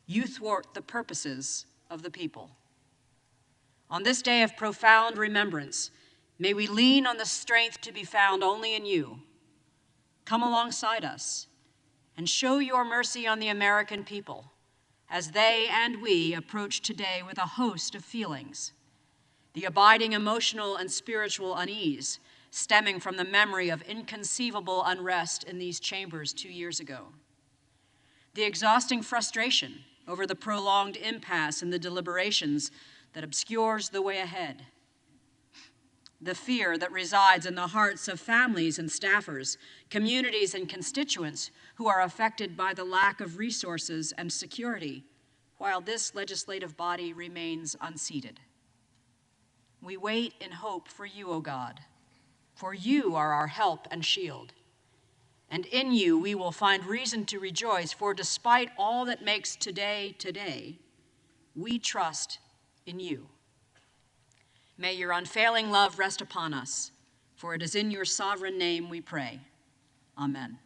you thwart the purposes of the people. On this day of profound remembrance, may we lean on the strength to be found only in you. Come alongside us and show your mercy on the American people as they and we approach today with a host of feelings. The abiding emotional and spiritual unease stemming from the memory of inconceivable unrest in these chambers 2 years ago. The exhausting frustration over the prolonged impasse in the deliberations that obscures the way ahead. The fear that resides in the hearts of families and staffers, communities and constituents who are affected by the lack of resources and security, while this legislative body remains unseated. We wait in hope for you, O God, for you are our help and shield. And in you we will find reason to rejoice, for despite all that makes today today, we trust in you. May your unfailing love rest upon us, for it is in your sovereign name we pray. Amen.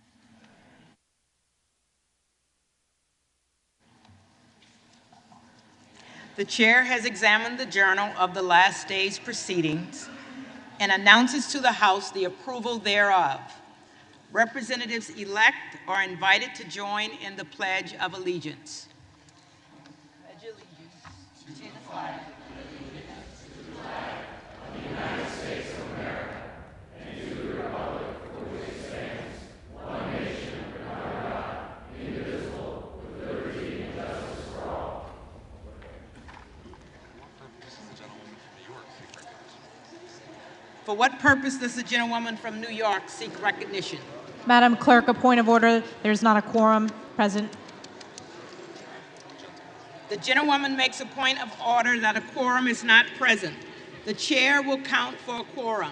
The chair has examined the journal of the last day's proceedings and announces to the House the approval thereof. Representatives-elect are invited to join in the Pledge of Allegiance. Pledge allegiance to the flag. For what purpose does the gentlewoman from New York seek recognition? Madam Clerk, a point of order. There's not a quorum present. The gentlewoman makes a point of order that a quorum is not present. The chair will count for a quorum.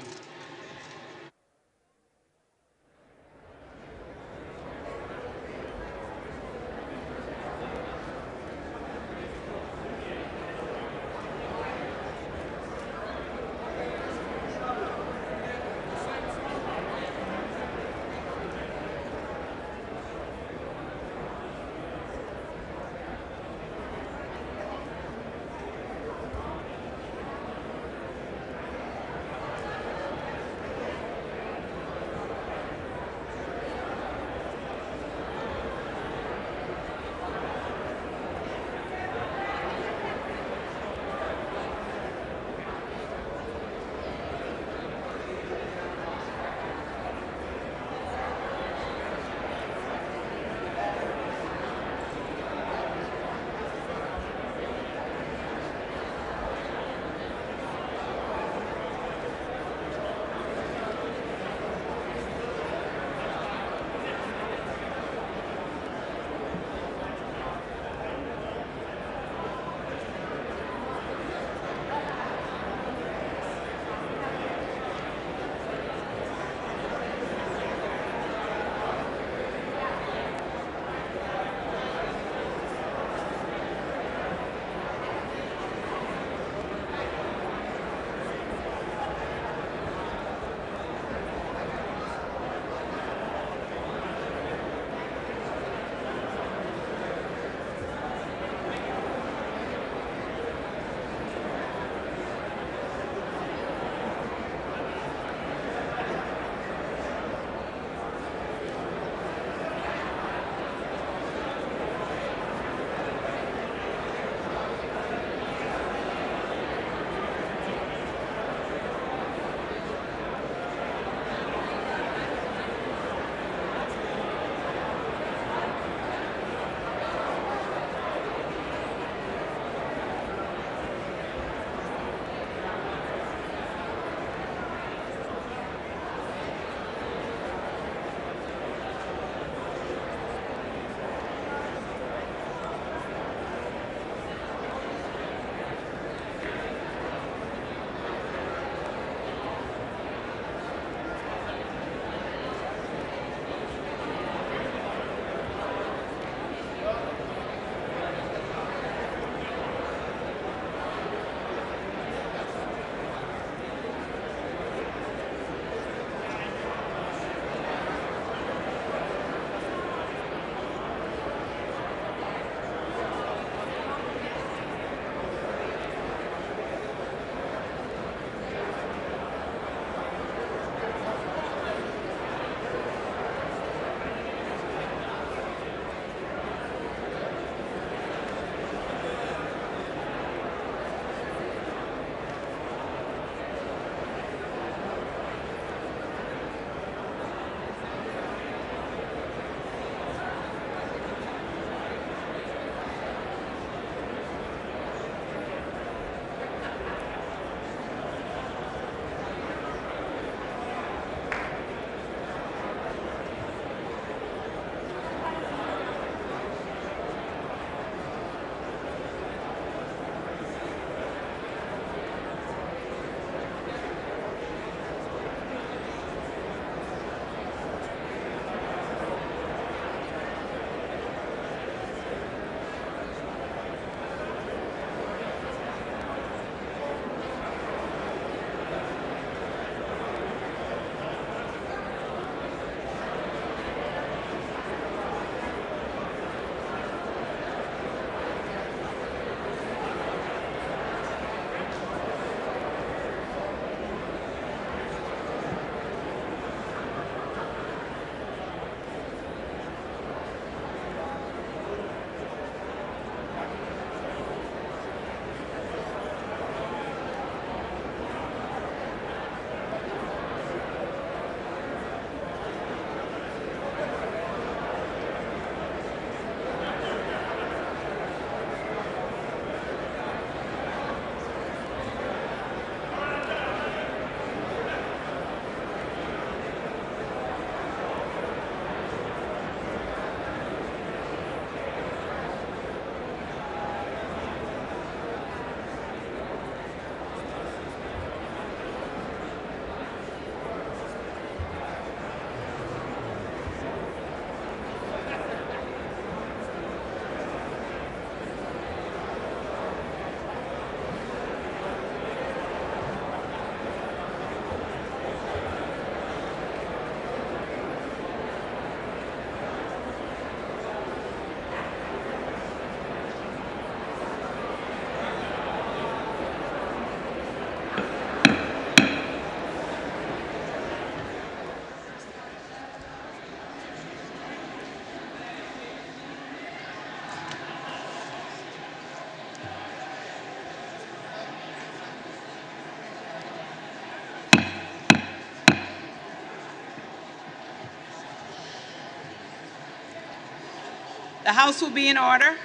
The House will be in order.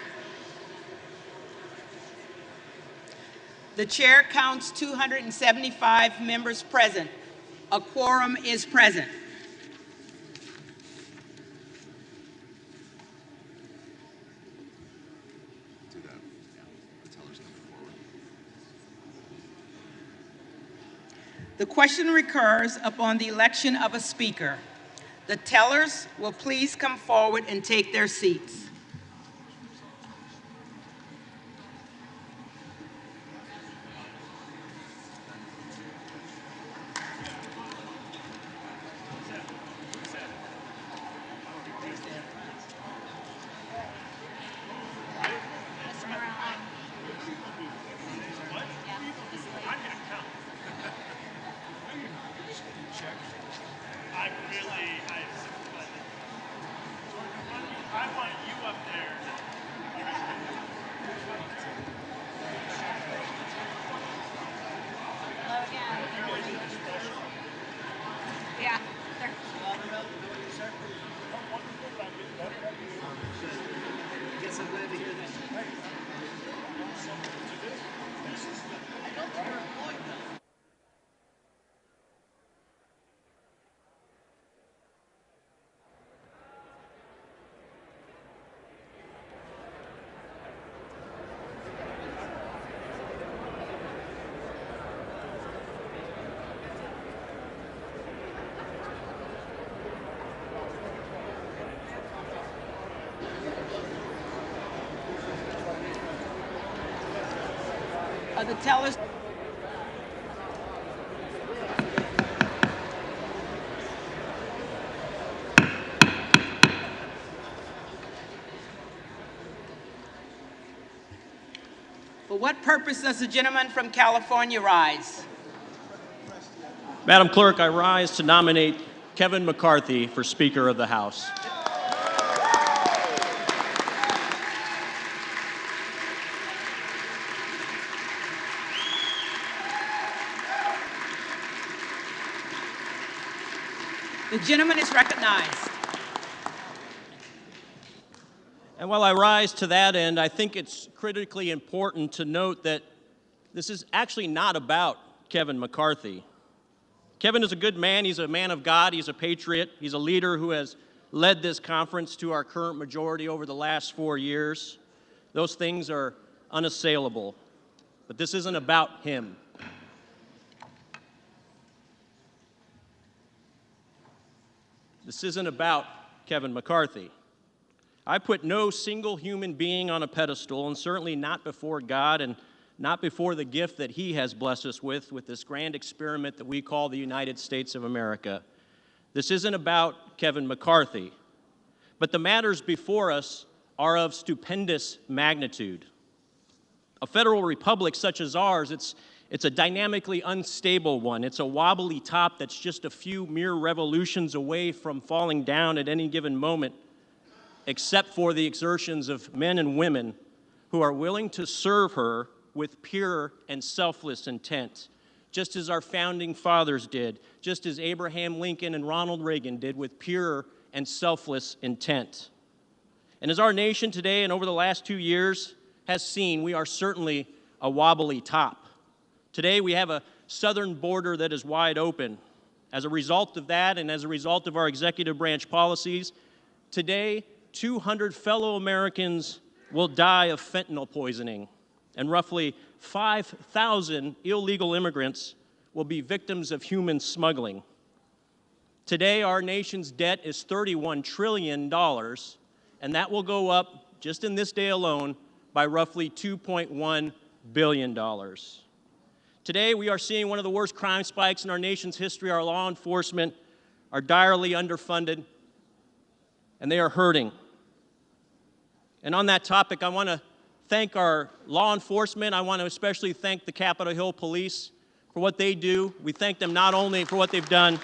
The chair counts 275 members present. A quorum is present. The question recurs upon the election of a speaker. The tellers will please come forward and take their seats. I want you up there. Hello again. Yeah. Guess I'm glad to hear that. The tellers. For what purpose does the gentleman from California rise? Madam Clerk, I rise to nominate Kevin McCarthy for Speaker of the House. The gentleman is recognized. And while I rise to that end, I think it's critically important to note that this is actually not about Kevin McCarthy. Kevin is a good man. He's a man of God. He's a patriot. He's a leader who has led this conference to our current majority over the last 4 years. Those things are unassailable. But this isn't about him. This isn't about Kevin McCarthy. I put no single human being on a pedestal, and certainly not before God and not before the gift that he has blessed us with this grand experiment that we call the United States of America. This isn't about Kevin McCarthy, but the matters before us are of stupendous magnitude. A federal republic such as ours, it's a dynamically unstable one. It's a wobbly top that's just a few mere revolutions away from falling down at any given moment, except for the exertions of men and women who are willing to serve her with pure and selfless intent, just as our founding fathers did, just as Abraham Lincoln and Ronald Reagan did with pure and selfless intent. And as our nation today and over the last 2 years has seen, we are certainly a wobbly top. Today we have a southern border that is wide open. As a result of that and as a result of our executive branch policies, today 200 fellow Americans will die of fentanyl poisoning, and roughly 5,000 illegal immigrants will be victims of human smuggling. Today, our nation's debt is $31 trillion, and that will go up, just in this day alone, by roughly $2.1 billion. Today, we are seeing one of the worst crime spikes in our nation's history. Our law enforcement are direly underfunded, and they are hurting. And on that topic, I want to thank our law enforcement. I want to especially thank the Capitol Hill Police for what they do. We thank them not only for what they've done,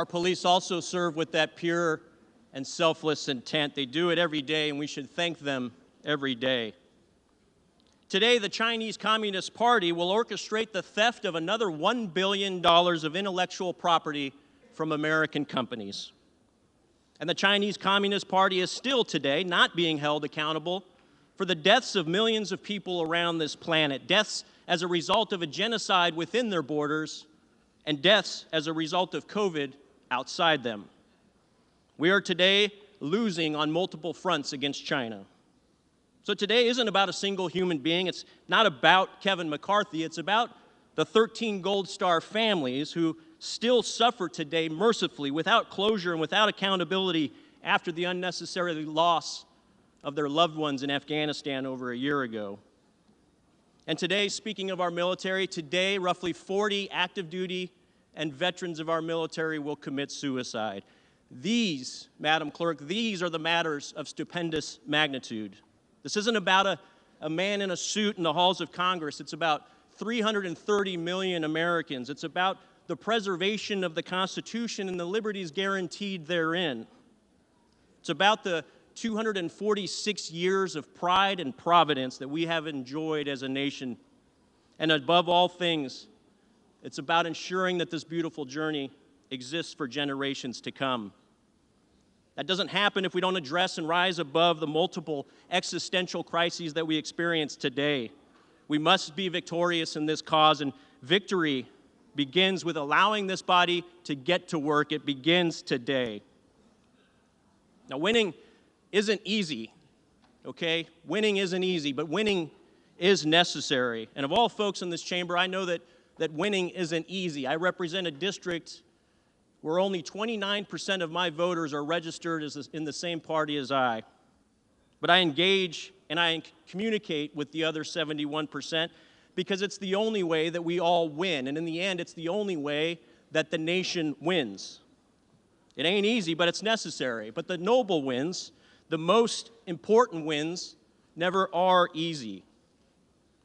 Our police also serve with that pure and selfless intent. They do it every day, and we should thank them every day. Today, the Chinese Communist Party will orchestrate the theft of another $1 billion of intellectual property from American companies. And the Chinese Communist Party is still today not being held accountable for the deaths of millions of people around this planet, deaths as a result of a genocide within their borders, and deaths as a result of COVID outside them. We are today losing on multiple fronts against China. So today isn't about a single human being. It's not about Kevin McCarthy. It's about the 13 Gold Star families who still suffer today mercifully, without closure and without accountability after the unnecessary loss of their loved ones in Afghanistan over a year ago. And today, speaking of our military, today roughly 40 active duty and veterans of our military will commit suicide. These, Madam Clerk, these are the matters of stupendous magnitude. This isn't about a man in a suit in the halls of Congress. It's about 330 million Americans. It's about the preservation of the Constitution and the liberties guaranteed therein. It's about the 246 years of pride and providence that we have enjoyed as a nation. And above all things, it's about ensuring that this beautiful journey exists for generations to come. That doesn't happen if we don't address and rise above the multiple existential crises that we experience today. We must be victorious in this cause, and victory begins with allowing this body to get to work. It begins today. Now, winning isn't easy, okay? Winning isn't easy, but winning is necessary. And of all folks in this chamber, I know that winning isn't easy. I represent a district where only 29% of my voters are registered in the same party as I. But I engage and I communicate with the other 71% because it's the only way that we all win. And in the end, it's the only way that the nation wins. It ain't easy, but it's necessary. But the noble wins, the most important wins, never are easy.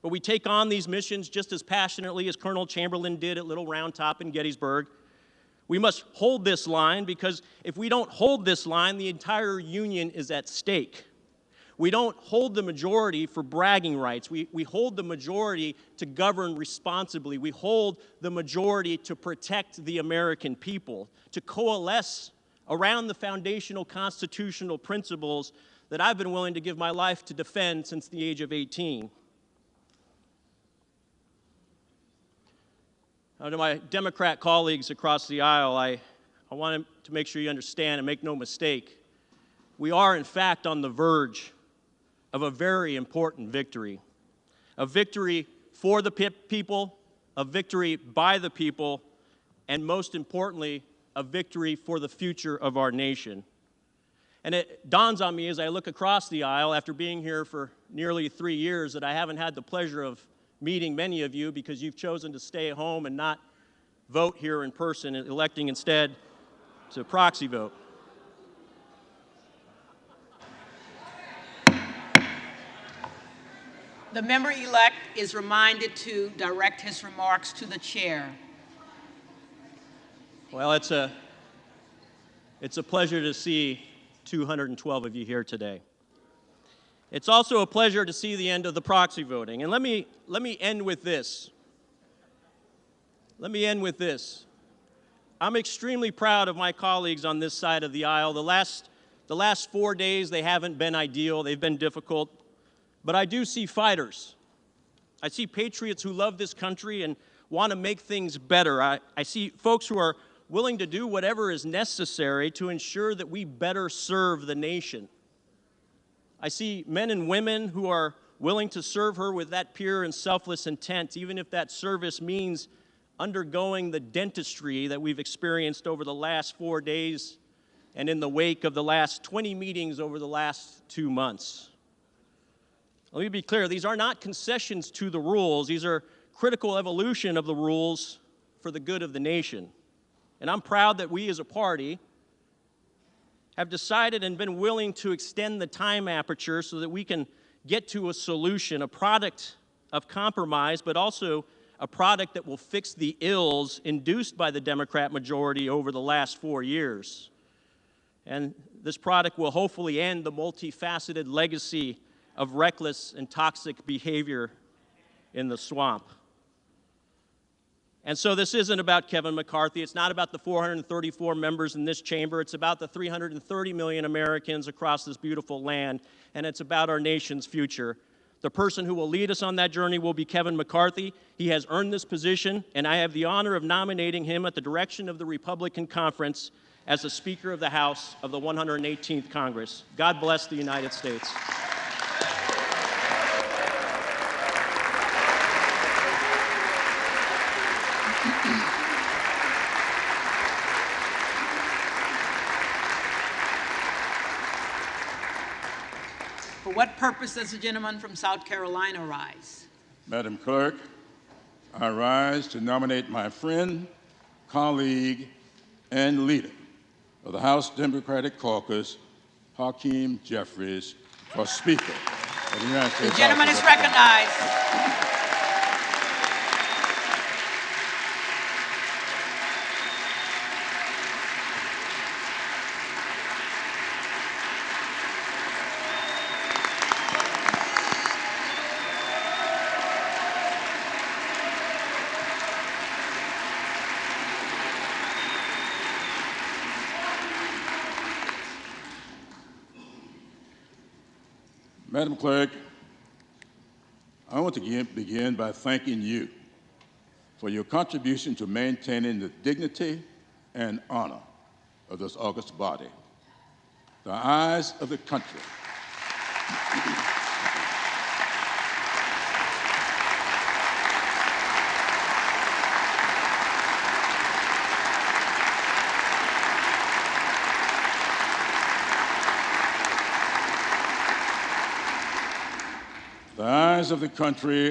But we take on these missions just as passionately as Colonel Chamberlain did at Little Round Top in Gettysburg. We must hold this line because if we don't hold this line, the entire Union is at stake. We don't hold the majority for bragging rights. We hold the majority to govern responsibly. We hold the majority to protect the American people, to coalesce around the foundational constitutional principles that I've been willing to give my life to defend since the age of 18. Now, to my Democrat colleagues across the aisle, I want to make sure you understand and make no mistake. We are, in fact, on the verge of a very important victory. A victory for the people, a victory by the people, and most importantly, a victory for the future of our nation. And it dawns on me as I look across the aisle after being here for nearly 3 years that I haven't had the pleasure of meeting many of you because you've chosen to stay at home and not vote here in person, electing instead to proxy vote. The member-elect is reminded to direct his remarks to the chair. Well, it's a pleasure to see 212 of you here today. It's also a pleasure to see the end of the proxy voting. And let me end with this. I'm extremely proud of my colleagues on this side of the aisle. The last 4 days, they haven't been ideal. They've been difficult. But I do see fighters. I see patriots who love this country and want to make things better. I see folks who are willing to do whatever is necessary to ensure that we better serve the nation. I see men and women who are willing to serve her with that pure and selfless intent, even if that service means undergoing the dentistry that we've experienced over the last 4 days and in the wake of the last 20 meetings over the last 2 months. Let me be clear, these are not concessions to the rules. These are critical evolution of the rules for the good of the nation. And I'm proud that we as a party have decided and been willing to extend the time aperture so that we can get to a solution, a product of compromise, but also a product that will fix the ills induced by the Democrat majority over the last 4 years. And this product will hopefully end the multifaceted legacy of reckless and toxic behavior in the swamp. And so this isn't about Kevin McCarthy. It's not about the 434 members in this chamber. It's about the 330 million Americans across this beautiful land, and it's about our nation's future. The person who will lead us on that journey will be Kevin McCarthy. He has earned this position, and I have the honor of nominating him at the direction of the Republican Conference as the Speaker of the House of the 118th Congress. God bless the United States. For what purpose does the gentleman from South Carolina rise? Madam Clerk, I rise to nominate my friend, colleague, and leader of the House Democratic Caucus, Hakeem Jeffries, for Speaker of the United States. The gentleman is recognized. Madam Clerk, I want to begin by thanking you for your contribution to maintaining the dignity and honor of this august body. The eyes of the country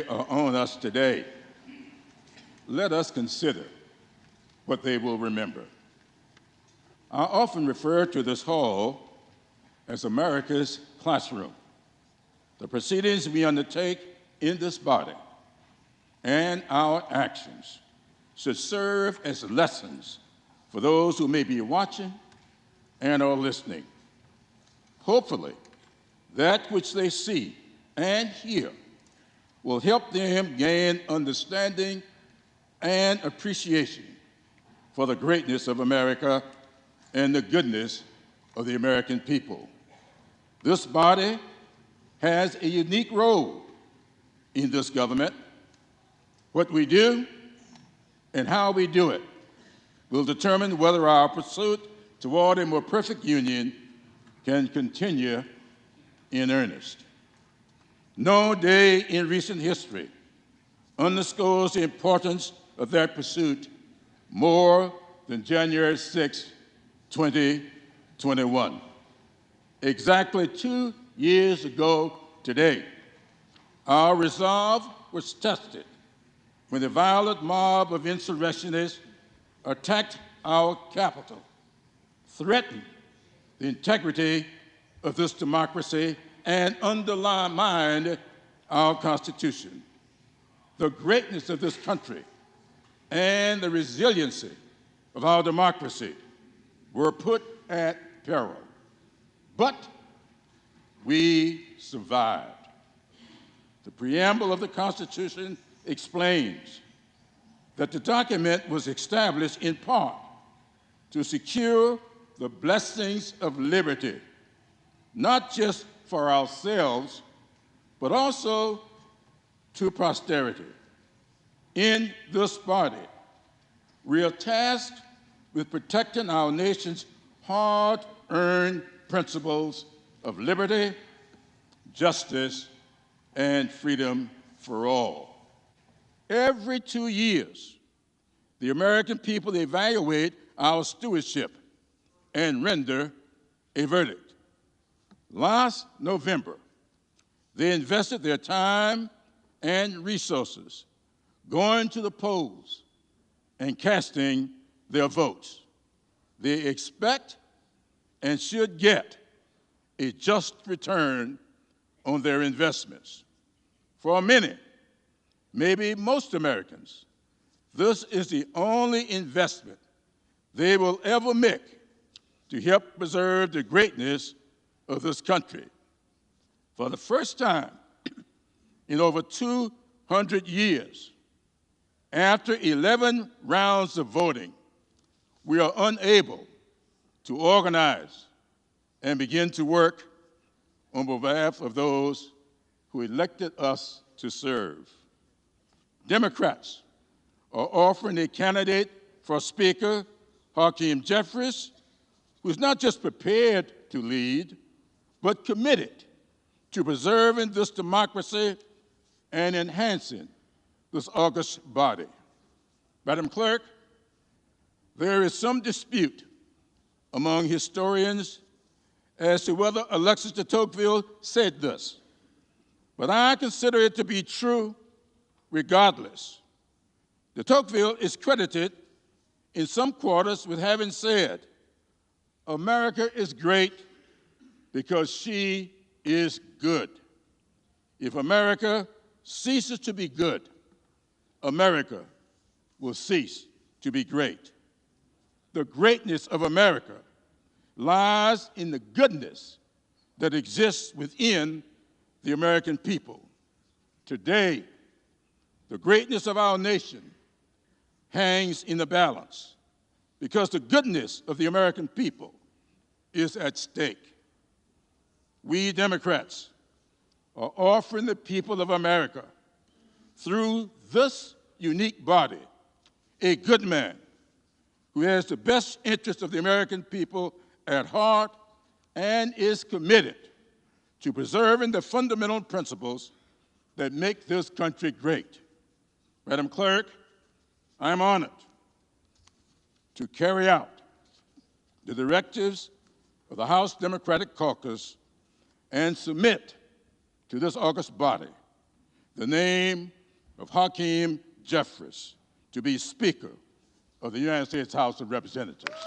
are on us today. Let us consider what they will remember. I often refer to this hall as America's classroom. The proceedings we undertake in this body and our actions should serve as lessons for those who may be watching and are listening. Hopefully, that which they see and hear will help them gain understanding and appreciation for the greatness of America and the goodness of the American people. This body has a unique role in this government. What we do and how we do it will determine whether our pursuit toward a more perfect union can continue in earnest. No day in recent history underscores the importance of that pursuit more than January 6, 2021. Exactly 2 years ago today, our resolve was tested when the violent mob of insurrectionists attacked our Capitol, threatened the integrity of this democracy, and undermined our Constitution. The greatness of this country and the resiliency of our democracy were put at peril. But we survived. The preamble of the Constitution explains that the document was established in part to secure the blessings of liberty, not just for ourselves, but also to posterity. In this body, we are tasked with protecting our nation's hard-earned principles of liberty, justice, and freedom for all. Every 2 years, the American people evaluate our stewardship and render a verdict. Last November, they invested their time and resources going to the polls and casting their votes. They expect and should get a just return on their investments. For many, maybe most Americans, this is the only investment they will ever make to help preserve the greatness of this country. For the first time in over 200 years, after 11 rounds of voting, we are unable to organize and begin to work on behalf of those who elected us to serve. Democrats are offering a candidate for Speaker, Hakeem Jeffries, who's not just prepared to lead, but committed to preserving this democracy and enhancing this august body. Madam Clerk, there is some dispute among historians as to whether Alexis de Tocqueville said this, but I consider it to be true regardless. De Tocqueville is credited in some quarters with having said, "America is great because she is good. If America ceases to be good, America will cease to be great." The greatness of America lies in the goodness that exists within the American people. Today, the greatness of our nation hangs in the balance because the goodness of the American people is at stake. We Democrats are offering the people of America, through this unique body, a good man who has the best interests of the American people at heart and is committed to preserving the fundamental principles that make this country great. Madam Clerk, I am honored to carry out the directives of the House Democratic Caucus and submit to this august body the name of Hakeem Jeffries to be Speaker of the United States House of Representatives.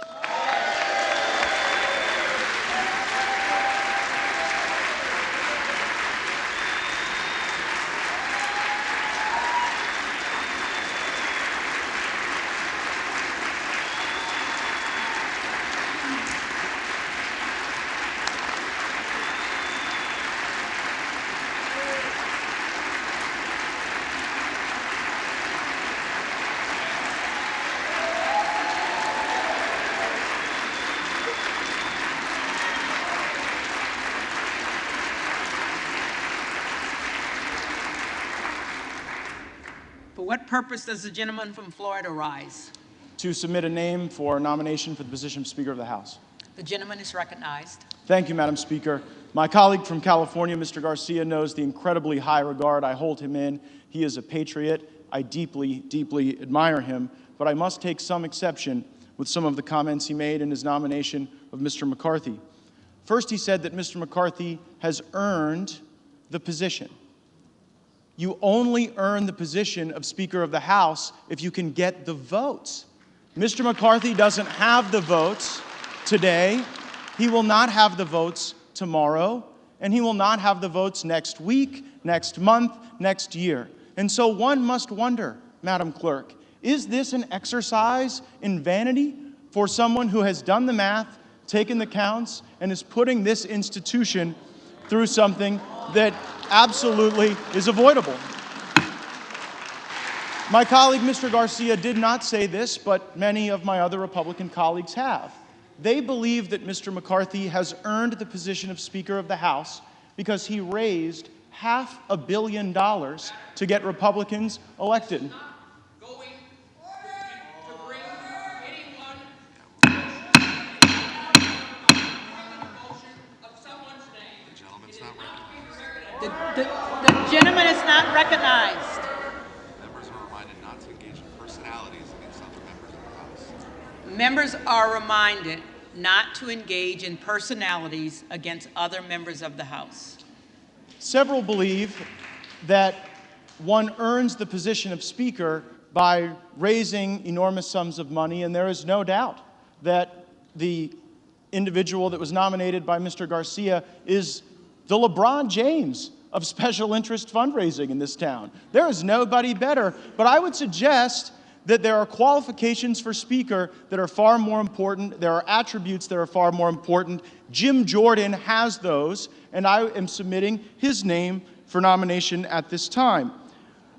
For what purpose does the gentleman from Florida rise? To submit a name for nomination for the position of Speaker of the House. The gentleman is recognized. Thank you, Madam Speaker. My colleague from California, Mr. Garcia, knows the incredibly high regard I hold him in. He is a patriot. I deeply, deeply admire him, but I must take some exception with some of the comments he made in his nomination of Mr. McCarthy. First, he said that Mr. McCarthy has earned the position. You only earn the position of Speaker of the House if you can get the votes. Mr. McCarthy doesn't have the votes today. He will not have the votes tomorrow, and he will not have the votes next week, next month, next year. And so one must wonder, Madam Clerk, is this an exercise in vanity for someone who has done the math, taken the counts, and is putting this institution through something that absolutely is avoidable? My colleague, Mr. Garcia, did not say this, but many of my other Republican colleagues have. They believe that Mr. McCarthy has earned the position of Speaker of the House because he raised $500 million to get Republicans elected. The gentleman is not recognized. Members are reminded not to engage in personalities against other members of the House. Members are reminded not to engage in personalities against other members of the House. Several believe that one earns the position of Speaker by raising enormous sums of money, and there is no doubt that the individual that was nominated by Mr. Garcia is the LeBron James of special interest fundraising in this town. There is nobody better, but I would suggest that there are qualifications for Speaker that are far more important. There are attributes that are far more important. Jim Jordan has those, and I am submitting his name for nomination at this time.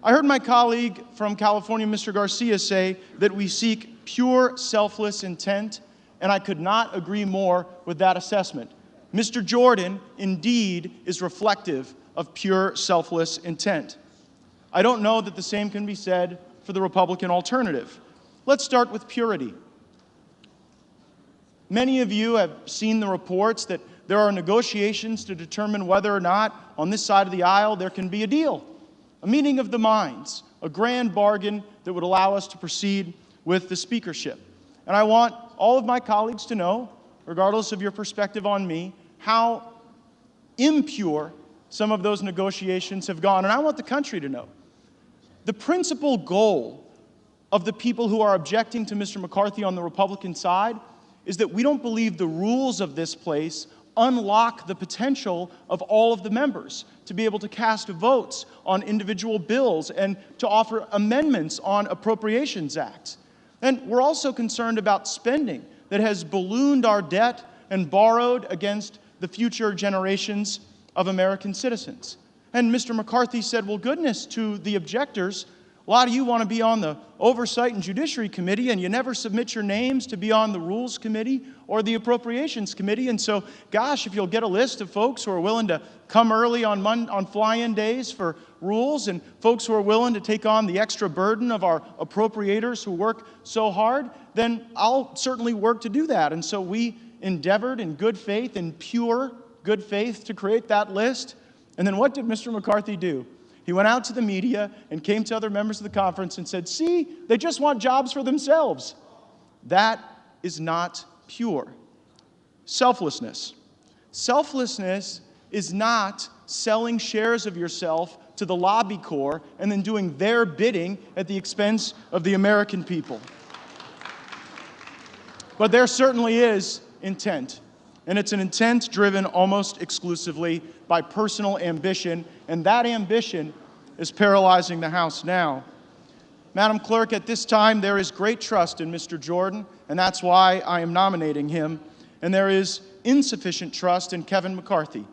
I heard my colleague from California, Mr. Garcia, say that we seek pure, selfless intent, and I could not agree more with that assessment. Mr. Jordan, indeed, is reflective of pure, selfless intent. I don't know that the same can be said for the Republican alternative. Let's start with purity. Many of you have seen the reports that there are negotiations to determine whether or not on this side of the aisle there can be a deal, a meeting of the minds, a grand bargain that would allow us to proceed with the speakership. And I want all of my colleagues to know, regardless of your perspective on me, how impure some of those negotiations have gone. And I want the country to know. The principal goal of the people who are objecting to Mr. McCarthy on the Republican side is that we don't believe the rules of this place unlock the potential of all of the members to be able to cast votes on individual bills and to offer amendments on appropriations acts. And we're also concerned about spending that has ballooned our debt and borrowed against the future generations of American citizens. And Mr. McCarthy said, well, goodness, to the objectors, a lot of you want to be on the Oversight and Judiciary Committee, and you never submit your names to be on the Rules Committee or the Appropriations Committee. And so, gosh, if you'll get a list of folks who are willing to come early on fly-in days for rules, and folks who are willing to take on the extra burden of our appropriators who work so hard, then I'll certainly work to do that. And so we endeavored in good faith, in pure good faith, to create that list. And then what did Mr. McCarthy do? He went out to the media and came to other members of the conference and said, see, they just want jobs for themselves. That is not pure. Selflessness. Selflessness is not selling shares of yourself to the lobby corps and then doing their bidding at the expense of the American people. But there certainly is intent. And it's an intent driven almost exclusively by personal ambition, and that ambition is paralyzing the House now. Madam Clerk, at this time, there is great trust in Mr. Jordan, and that's why I am nominating him, and there is insufficient trust in Kevin McCarthy.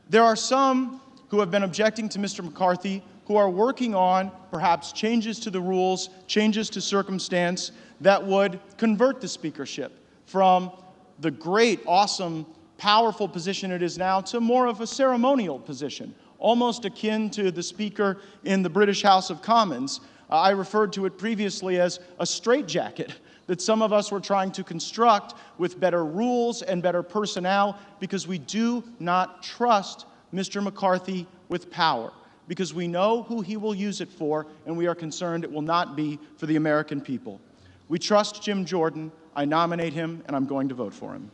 There are some who have been objecting to Mr. McCarthy who are working on perhaps changes to the rules, changes to circumstance that would convert the speakership from the great, awesome, powerful position it is now to more of a ceremonial position, almost akin to the Speaker in the British House of Commons. I referred to it previously as a straitjacket that some of us were trying to construct with better rules and better personnel because we do not trust Mr. McCarthy with power, because we know who he will use it for, and we are concerned it will not be for the American people. We trust Jim Jordan. I nominate him, and I'm going to vote for him.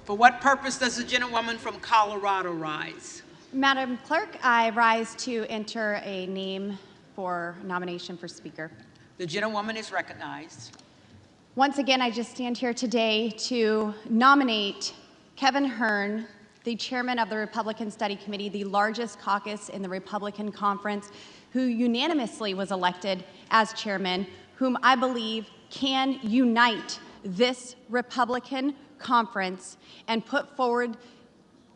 For what purpose does the gentlewoman from Colorado rise? Madam Clerk, I rise to enter a name for nomination for Speaker. The gentlewoman is recognized. Once again, I just stand here today to nominate Kevin Hearn, the chairman of the Republican Study Committee, the largest caucus in the Republican Conference, who unanimously was elected as chairman, whom I believe can unite this Republican conference and put forward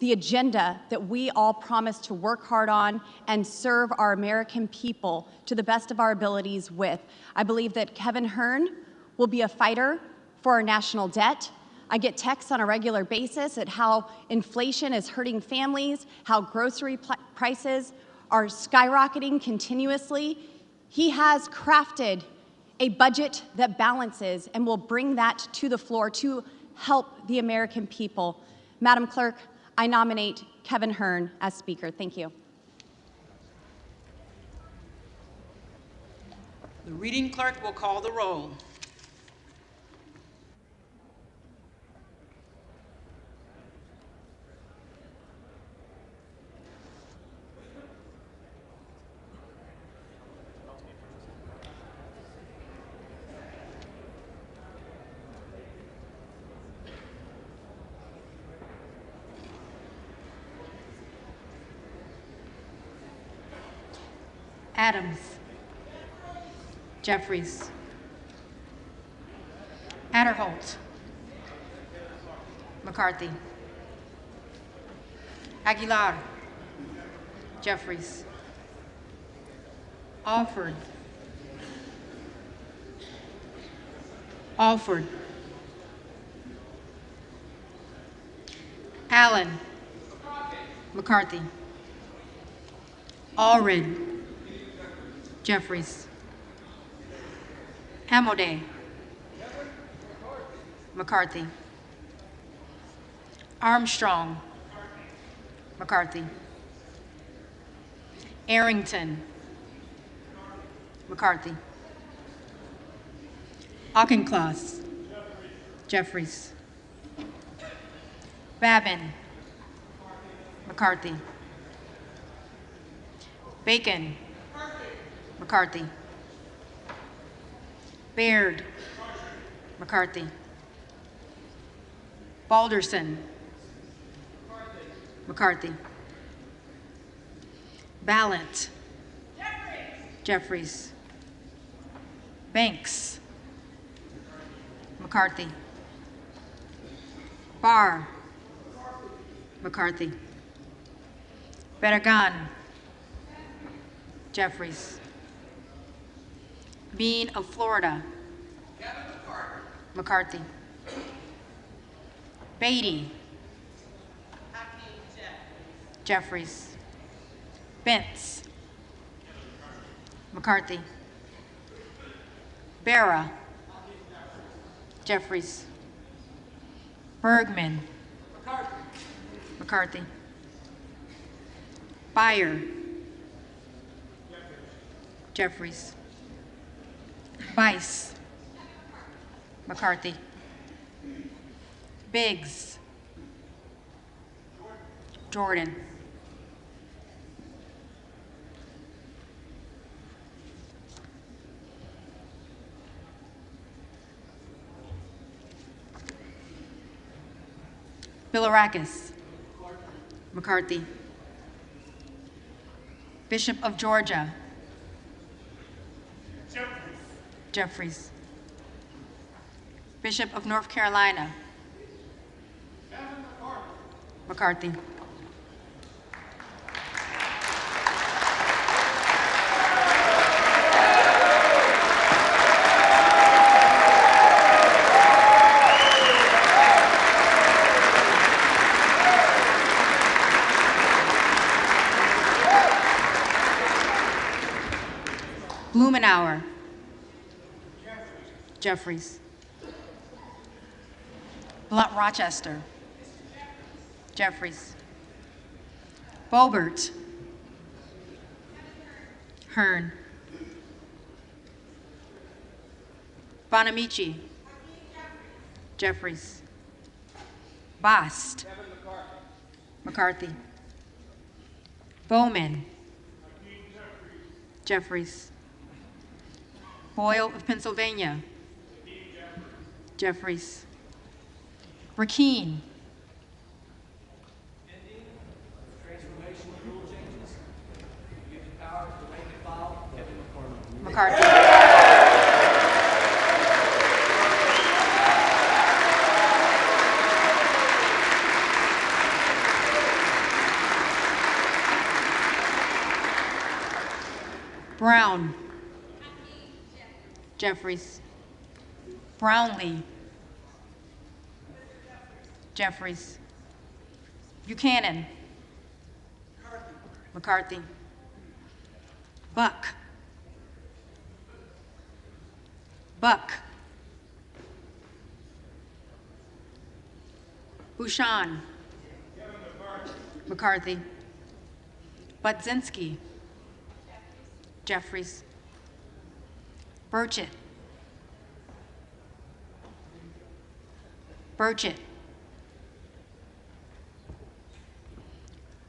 the agenda that we all promise to work hard on and serve our American people to the best of our abilities with. I believe that Kevin Hearn will be a fighter for our national debt. I get texts on a regular basis at how inflation is hurting families, how grocery prices are skyrocketing continuously. He has crafted a budget that balances and will bring that to the floor to help the American people. Madam Clerk, I nominate Kevin Hearn as Speaker. Thank you. The reading clerk will call the roll. Adams, Jeffries, Adderholt, McCarthy, Aguilar, Jeffries, Alford, Allen, McCarthy, Allred, Jeffries, Amodei, McCarthy, Armstrong, McCarthy, Arrington, McCarthy, Auchincloss, Jeffries, Babin, McCarthy, Bacon, McCarthy, Baird, McCarthy, Balderson, McCarthy, Ballant, Jeffries, Banks, McCarthy, Barr, McCarthy, Barragan, Jeffries, Bean of Florida, McCarthy, Beatty, Jeffries, Bentz, McCarthy, Barra, Jeffries, Bergman, McCarthy, Beyer, Jeffries, Bice, McCarthy, Biggs, Jordan, Bilirakis, McCarthy, Bishop of Georgia, Jeffries, Bishop of North Carolina, McCarthy, Blumenauer, Jeffries, Blunt Rochester, Jeffries, Bobert, Hearn, Bonamici, Jeffries, Bast, McCarthy, Bowman, Jeffries, Boyle of Pennsylvania, Jeffries, Rakeen, McCarthy, Brown, Jeffries, Brownlee, Jeffries, Buchanan, McCarthy, Buck, Bouchon, McCarthy, Budzinski, Jeffries, Burchett,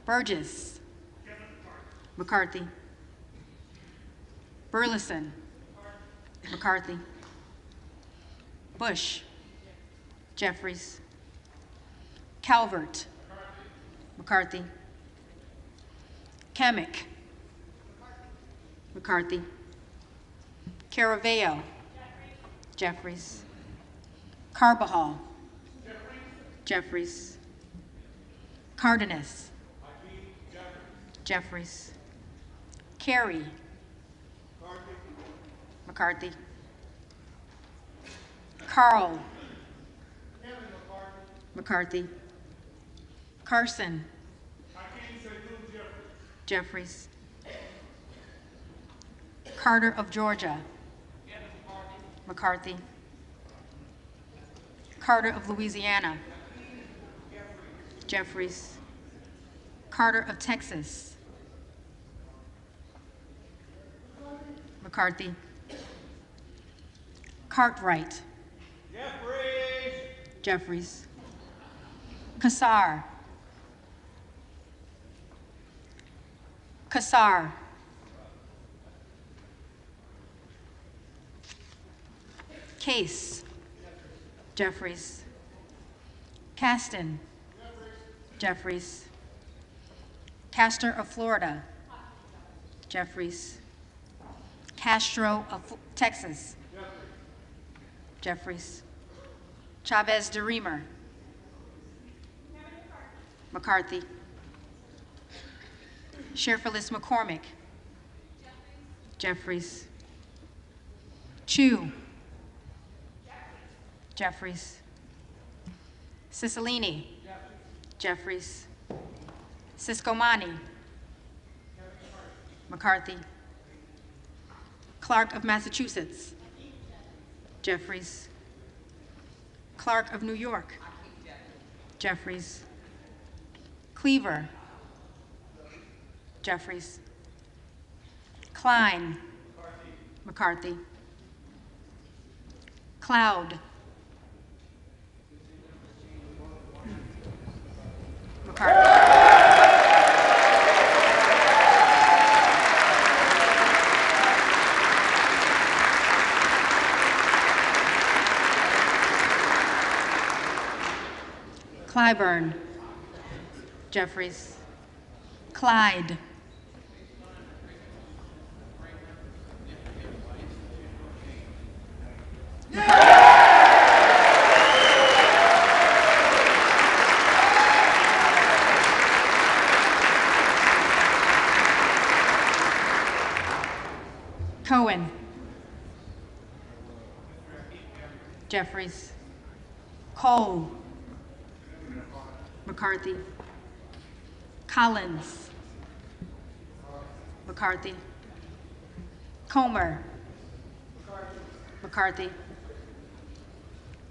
Burgess, McCarthy, Burleson, McCarthy, Bush, Jeffries, Calvert, McCarthy, Kamick, McCarthy. Caraveo. Jeffries. Carbajal. Jeffries. Cardenas. Jeffries. Carey. McCarthy. Carl. McCarthy. Carson. Jeffries. Carter of Georgia. McCarthy. Carter of Louisiana. Jeffries. Carter of Texas. McCarthy. Cartwright. Jeffries. Kassar. Kassar. Case. Jeffries. Caston. Jeffries. Castor of Florida. Jeffries. Castro of Texas. Jeffries. Chavez de Reamer. McCarthy. Sheriff-Phyllis McCormick. Jeffries. Chu. Jeffries. Cicilline. Jeffries. Siscomani. McCarthy. Clark of Massachusetts. Jeffries. Clark of New York. Jeffries. Cleaver. Jeffries. Klein. McCarthy. Cloud. McCarthy. Clyburn. Jeffries. Clyde. Cohen. Jeffries. Cole. McCarthy. Collins. McCarthy. Comer. McCarthy.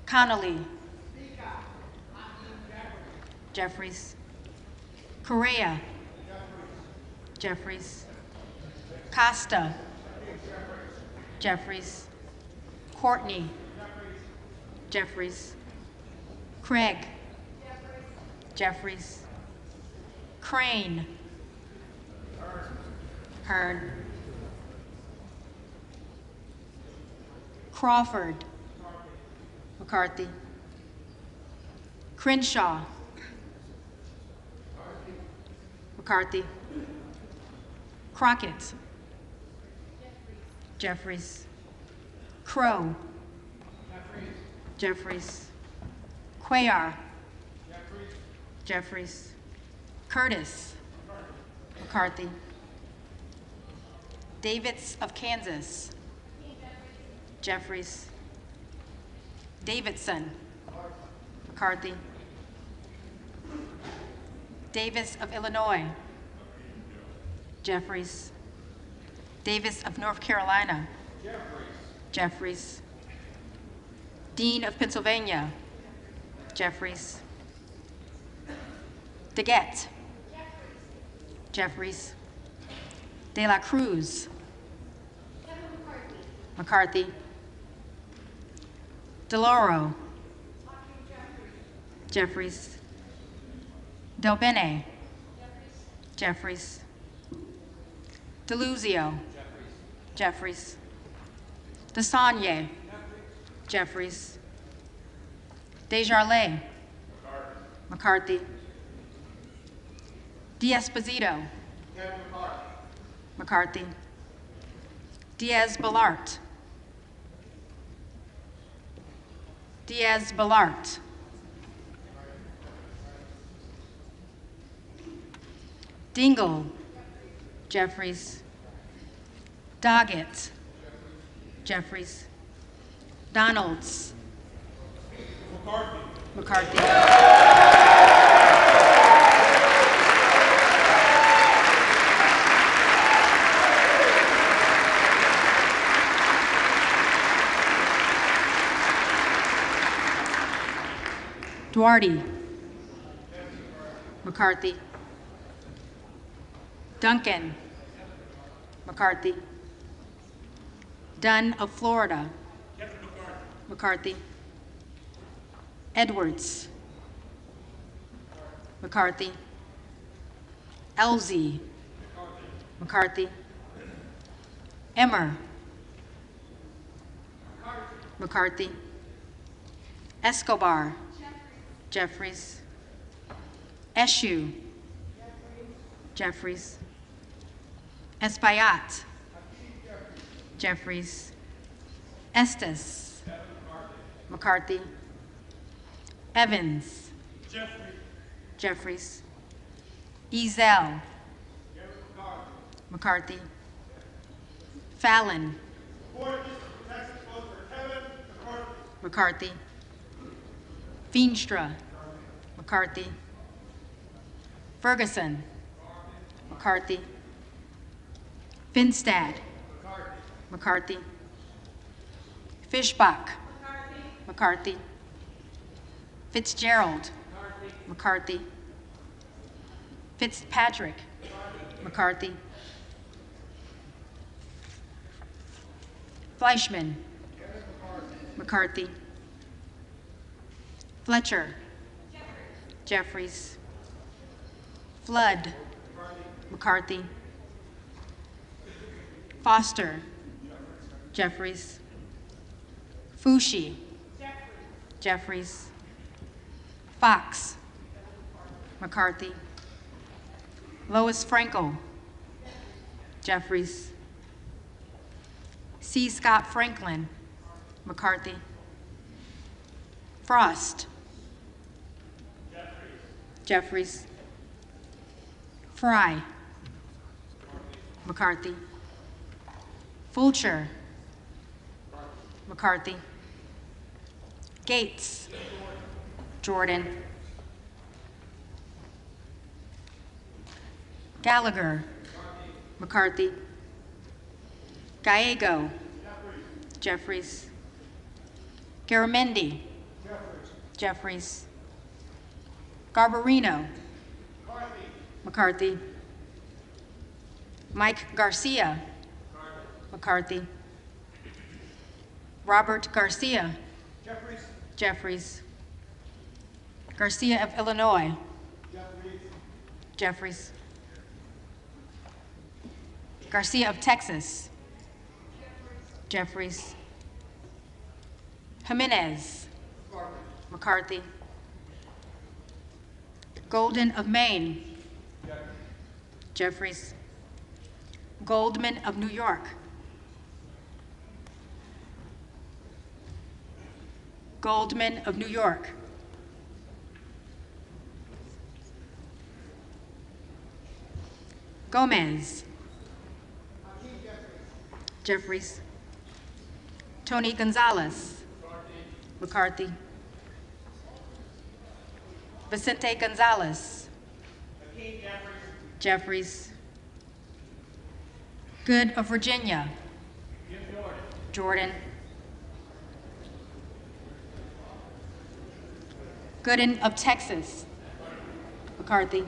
Connolly. Jeffries. Correa. Jeffries. Costa. Jeffries. Courtney. Jeffries. Craig. Jeffries. Crane. Hearn. Crawford. McCarthy. Crenshaw. McCarthy. Crockett. Jeffries. Crow. Jeffries. Cuellar. Jeffries. Curtis. McCarthy. Davids of Kansas. Jeffries. Davidson. McCarthy. Davis of Illinois. Jeffries. Davis of North Carolina. Jeffries. Dean of Pennsylvania. Jeffries. DeGette. Jeffries. De La Cruz. McCarthy. DeLauro. Jeffries. Del Bene. Jeffries. DeLuzio. Jeffries. DeSagne. Jeffries. Desjardins. McCarthy. D'Esposito. McCarthy. Diaz-Balart. Diaz-Balart. Dingle. Jeffries. Doggett. Jeffries. Donalds. McCarthy. Duarte. McCarthy. Duncan. McCarthy. Dunn of Florida. McCarthy. Edwards. McCarthy. Elzey. McCarthy. Emmer. McCarthy. Escobar. Jeffries. Eshu. Jeffries. Espaillat. Jeffries. Estes. McCarthy. Evans. Jeffries. Ezel. McCarthy. Fallon. McCarthy. Veenstra. McCarthy. Ferguson. McCarthy. Finstad. McCarthy. Fishbach. McCarthy. Fitzgerald. McCarthy. Fitzpatrick. McCarthy. Fleischman. McCarthy. Fletcher. Jeffries. Flood. McCarthy. Foster. Jeffries. Fushi. Jeffries. Fox. McCarthy. Lois Frankel. Jeffries. C. Scott Franklin. McCarthy. Frost. Jeffries. Fry. McCarthy. Fulcher. McCarthy. Gates. Jordan. Gallagher. McCarthy. Gallego. Jeffries. Garamendi. Jeffries. Garbarino. McCarthy. Mike Garcia. McCarthy. Robert Garcia. Jeffries. Garcia of Illinois. Jeffries. Garcia of Texas. Jeffries. Jimenez. McCarthy. Golden of Maine. Jeffries. Goldman of New York. Goldman of New York. Gomez. Jeffries. Tony Gonzalez. McCarthy. Vicente Gonzalez. Jeffries. Good of Virginia. Jordan. Gooden of Texas. McCarthy.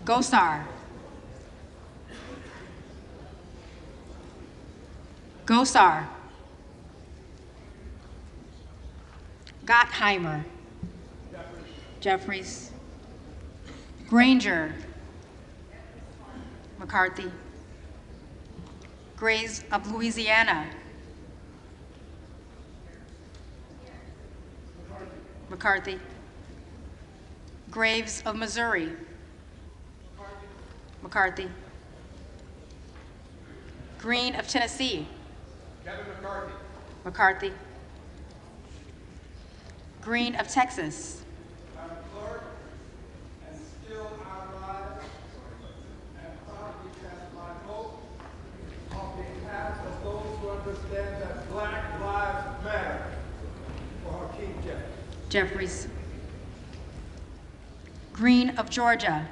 Gosar. Gosar. Gottheimer. Jeffries. Granger. McCarthy. Grays of Louisiana. McCarthy. Graves of Missouri. McCarthy. Green of Tennessee. Kevin McCarthy. McCarthy. Green of Texas. I'm Clark, and still I rise and proudly cast my vote on behalf of those who understand that Black Lives Matter for Hakeem Jeffries. Jeffries. Green of Georgia.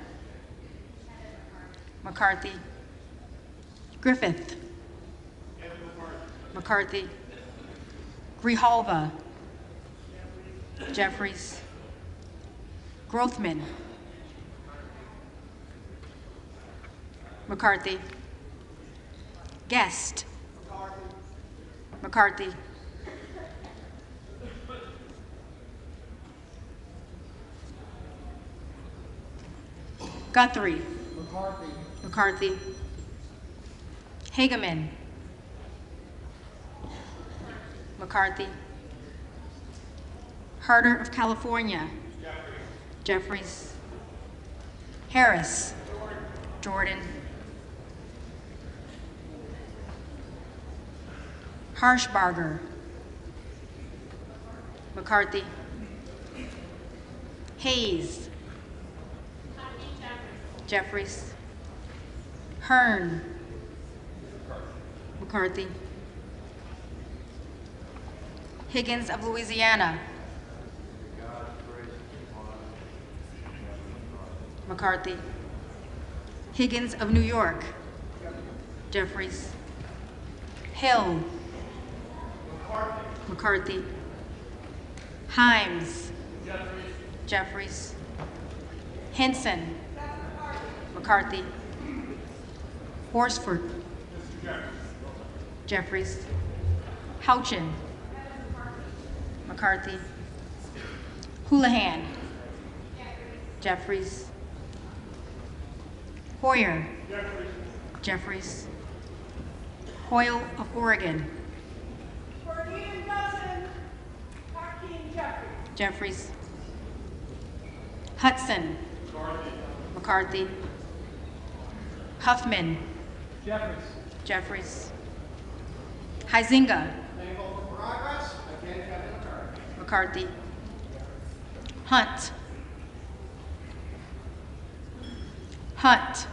McCarthy. Griffith. McCarthy. Grijalva. Jeffries. Grothman. McCarthy. Guest. McCarthy. Guthrie. McCarthy. Hageman. McCarthy. Harder of California. Jeffries. Harris. Jordan. Harshbarger. McCarthy. Hayes. Jeffries. Hearn. McCarthy. Higgins of Louisiana. McCarthy. Higgins of New York. Jeffries. Hill. McCarthy. Himes. Jeffries. Henson. McCarthy. Horsford. Jeffries. Houchin. McCarthy. Houlihan. Jeffries. Hoyer. Jeffries. Hoyle of Oregon. Jeffries. Hudson. McCarthy. Huffman. Jeffries. Huizinga. McCarthy. Hunt. Hunt.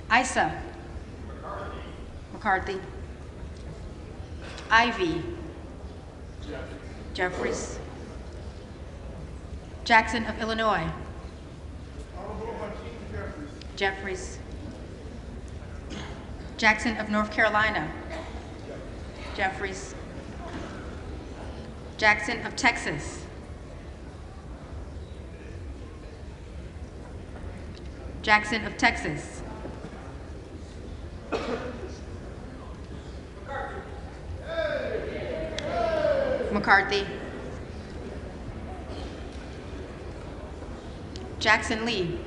Issa. McCarthy. Ivy. Jeffries. Jackson of Illinois. Jeffries. Jackson of North Carolina. Jeffries. Jackson of Texas. Jackson of Texas. McCarthy. Jackson Lee.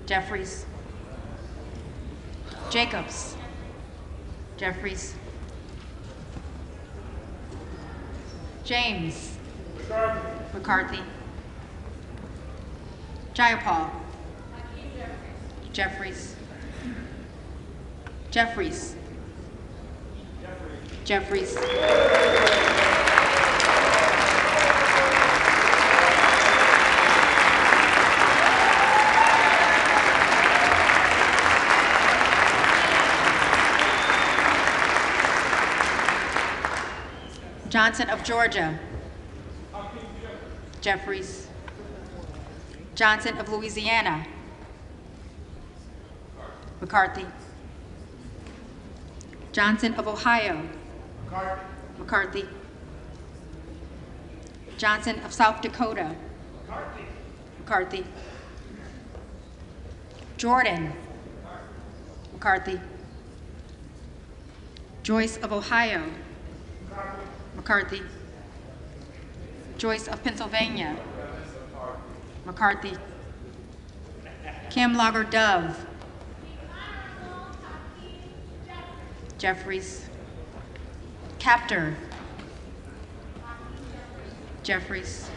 Jeffries. Jacobs. Jeffries. James. McCarthy. Jayapal. Jeffries. Jeffries. Jeffries. Johnson of Georgia. Jeffries. Johnson of Louisiana. McCarthy. Johnson of Ohio. McCarthy. Johnson of South Dakota. McCarthy. Jordan. McCarthy. Joyce of Ohio. McCarthy. Joyce of Pennsylvania. McCarthy. Kim Lager Dove. Jeffries. Captor. Jeffries.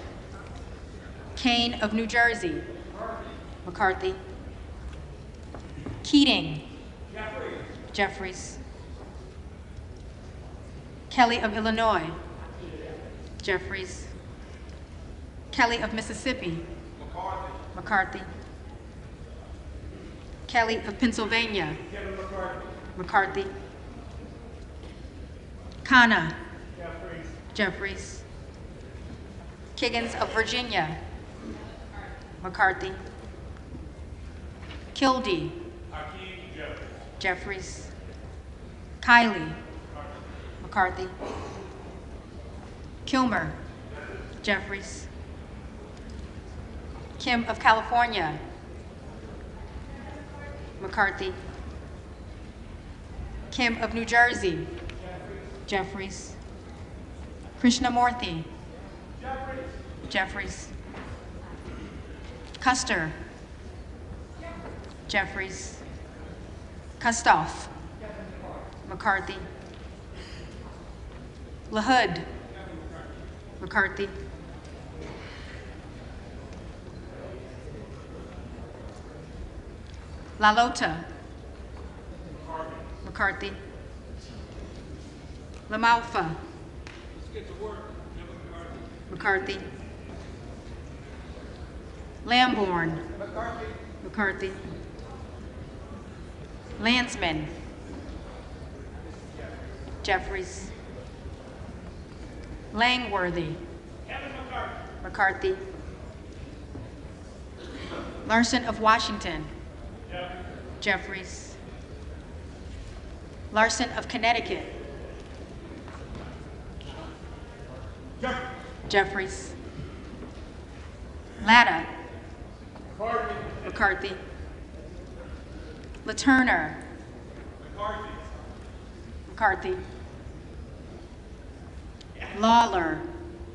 Kane of New Jersey, McCarthy. Keating, Jeffries. Kelly of Illinois, Jeffries. Kelly of Mississippi, McCarthy. Kelly of Pennsylvania, McCarthy. Khanna, Jeffries. Kiggins of Virginia, McCarthy. Kildee, Jeffries. Kiley, McCarthy. Kilmer, Jeffries. Kim of California, McCarthy. Kim of New Jersey, Jeffries. Krishnamurthy, Jeffries. Custer, Jeffries. Kustoff, McCarthy. LaHood, McCarthy. LaLota, McCarthy. LaMalfa, McCarthy. Lamborn, McCarthy. Landsman, Jeffries. Langworthy, McCarthy. Larson of Washington, Jeffries. Larson of Connecticut, Jeffries. Latta, McCarthy. LaTurner, McCarthy. Lawler,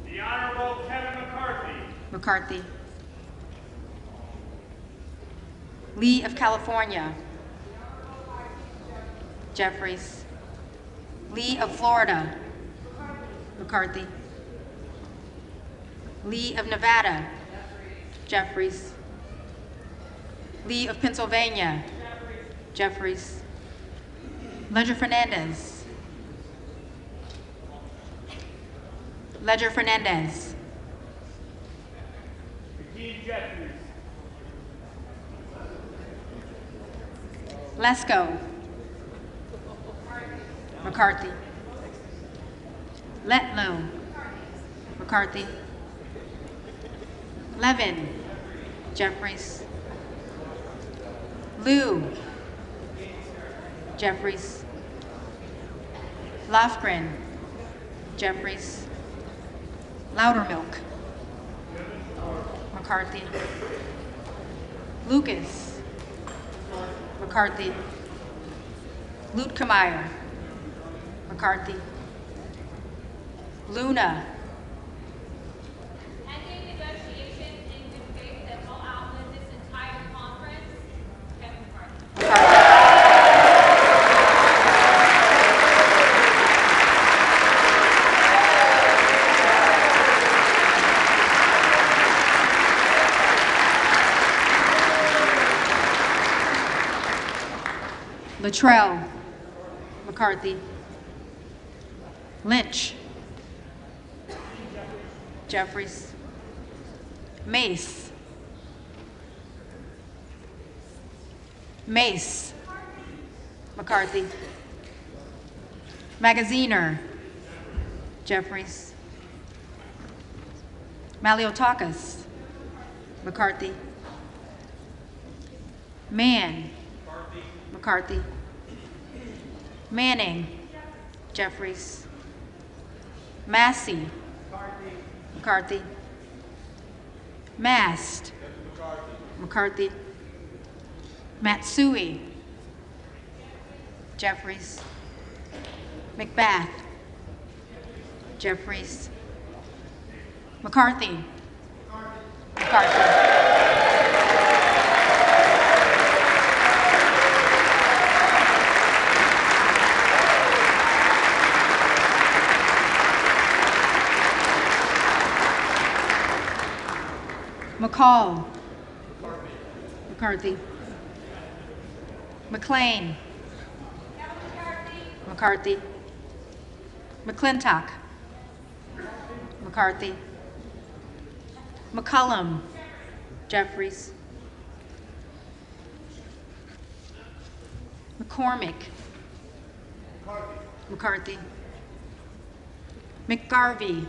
The Honorable Kevin McCarthy. McCarthy. Lee of California, Jeffries. Lee of Florida, McCarthy. Lee of Nevada, Jeffries. Lee of Pennsylvania, Jeffries. Ledger Fernandez, Ledger Fernandez. Hakeem Jeffries. Lesko, McCarthy. Letlow, McCarthy. Levin, Jeffries. Liu, Jeffries. Lofgren, Jeffries. Loudermilk, McCarthy. Lucas, McCarthy. Luetkemeyer, McCarthy. Luna, Ending negotiations in good faith that will outlive this entire conference, Kevin McCarthy. Luttrell, McCarthy. Lynch, Jeffries. Mace, Mace, McCarthy. Magaziner, Jeffries. Maliotakis, McCarthy. Mann, McCarthy. Manning, Jeffries. Massey, McCarthy. Mast, McCarthy. Matsui, Jeffries. McBath, Jeffries. McCarthy, McCarthy. McCall. McCarthy. McLean. McCarthy. McClintock. McCarthy. McCullum. Jeffries. McCormick. McCarthy. McGarvey.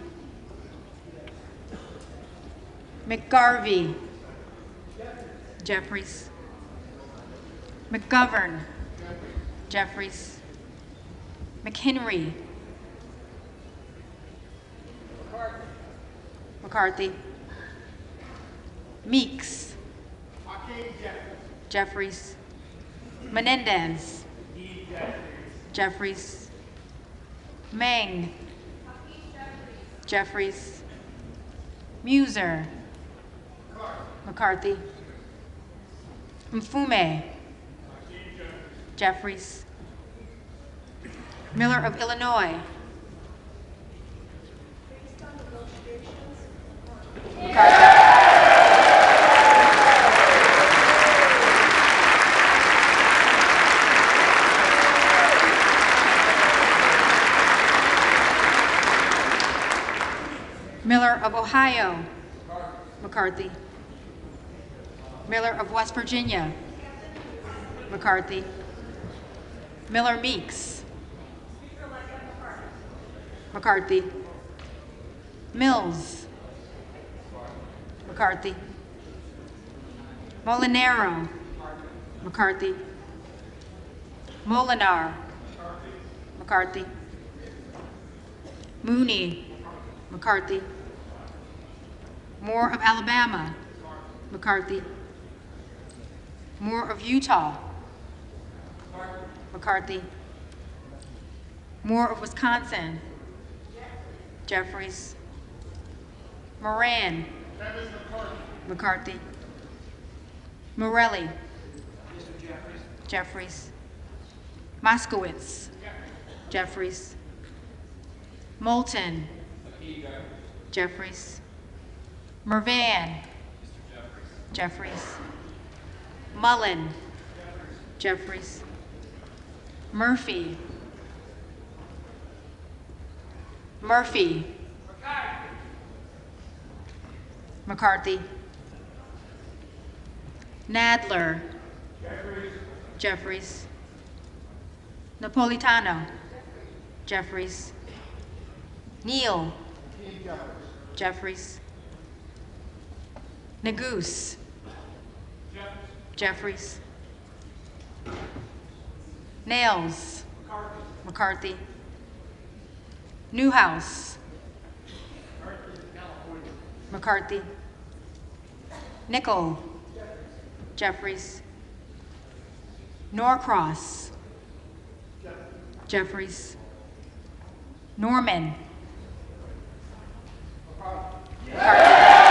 McGarvey. Jeffries. McGovern. Jeffries. McHenry. McCarthy. Meeks. Jeffries. Menendez. Jeffries. Meng. Jeffries. Muser. McCarthy. Mfume. Jeffries. Miller of Illinois. McCarthy. Miller of Ohio. McCarthy. Miller of West Virginia. McCarthy. Miller Meeks. McCarthy. Mills. McCarthy. Molinaro. McCarthy. Molinar. McCarthy. Mooney. McCarthy. Moore of Alabama. McCarthy. Moore of Utah. McCarthy. Moore of Wisconsin. Jeffries. Moran. McCarthy. Morelli. Jeffries. Moskowitz. Jeffries. Moulton. Jeffries. Mervan. Jeffries. Mullen. Jeffries. Murphy. Murphy. McCarthy. Nadler. Jeffries. Napolitano. Jeffries. Neal. Jeffries. Nagoose. Jeffries. Nails. McCarthy. Newhouse. McCarthy. Nickel. Jeffries. Norcross. Jeffries. Norman. McCarthy.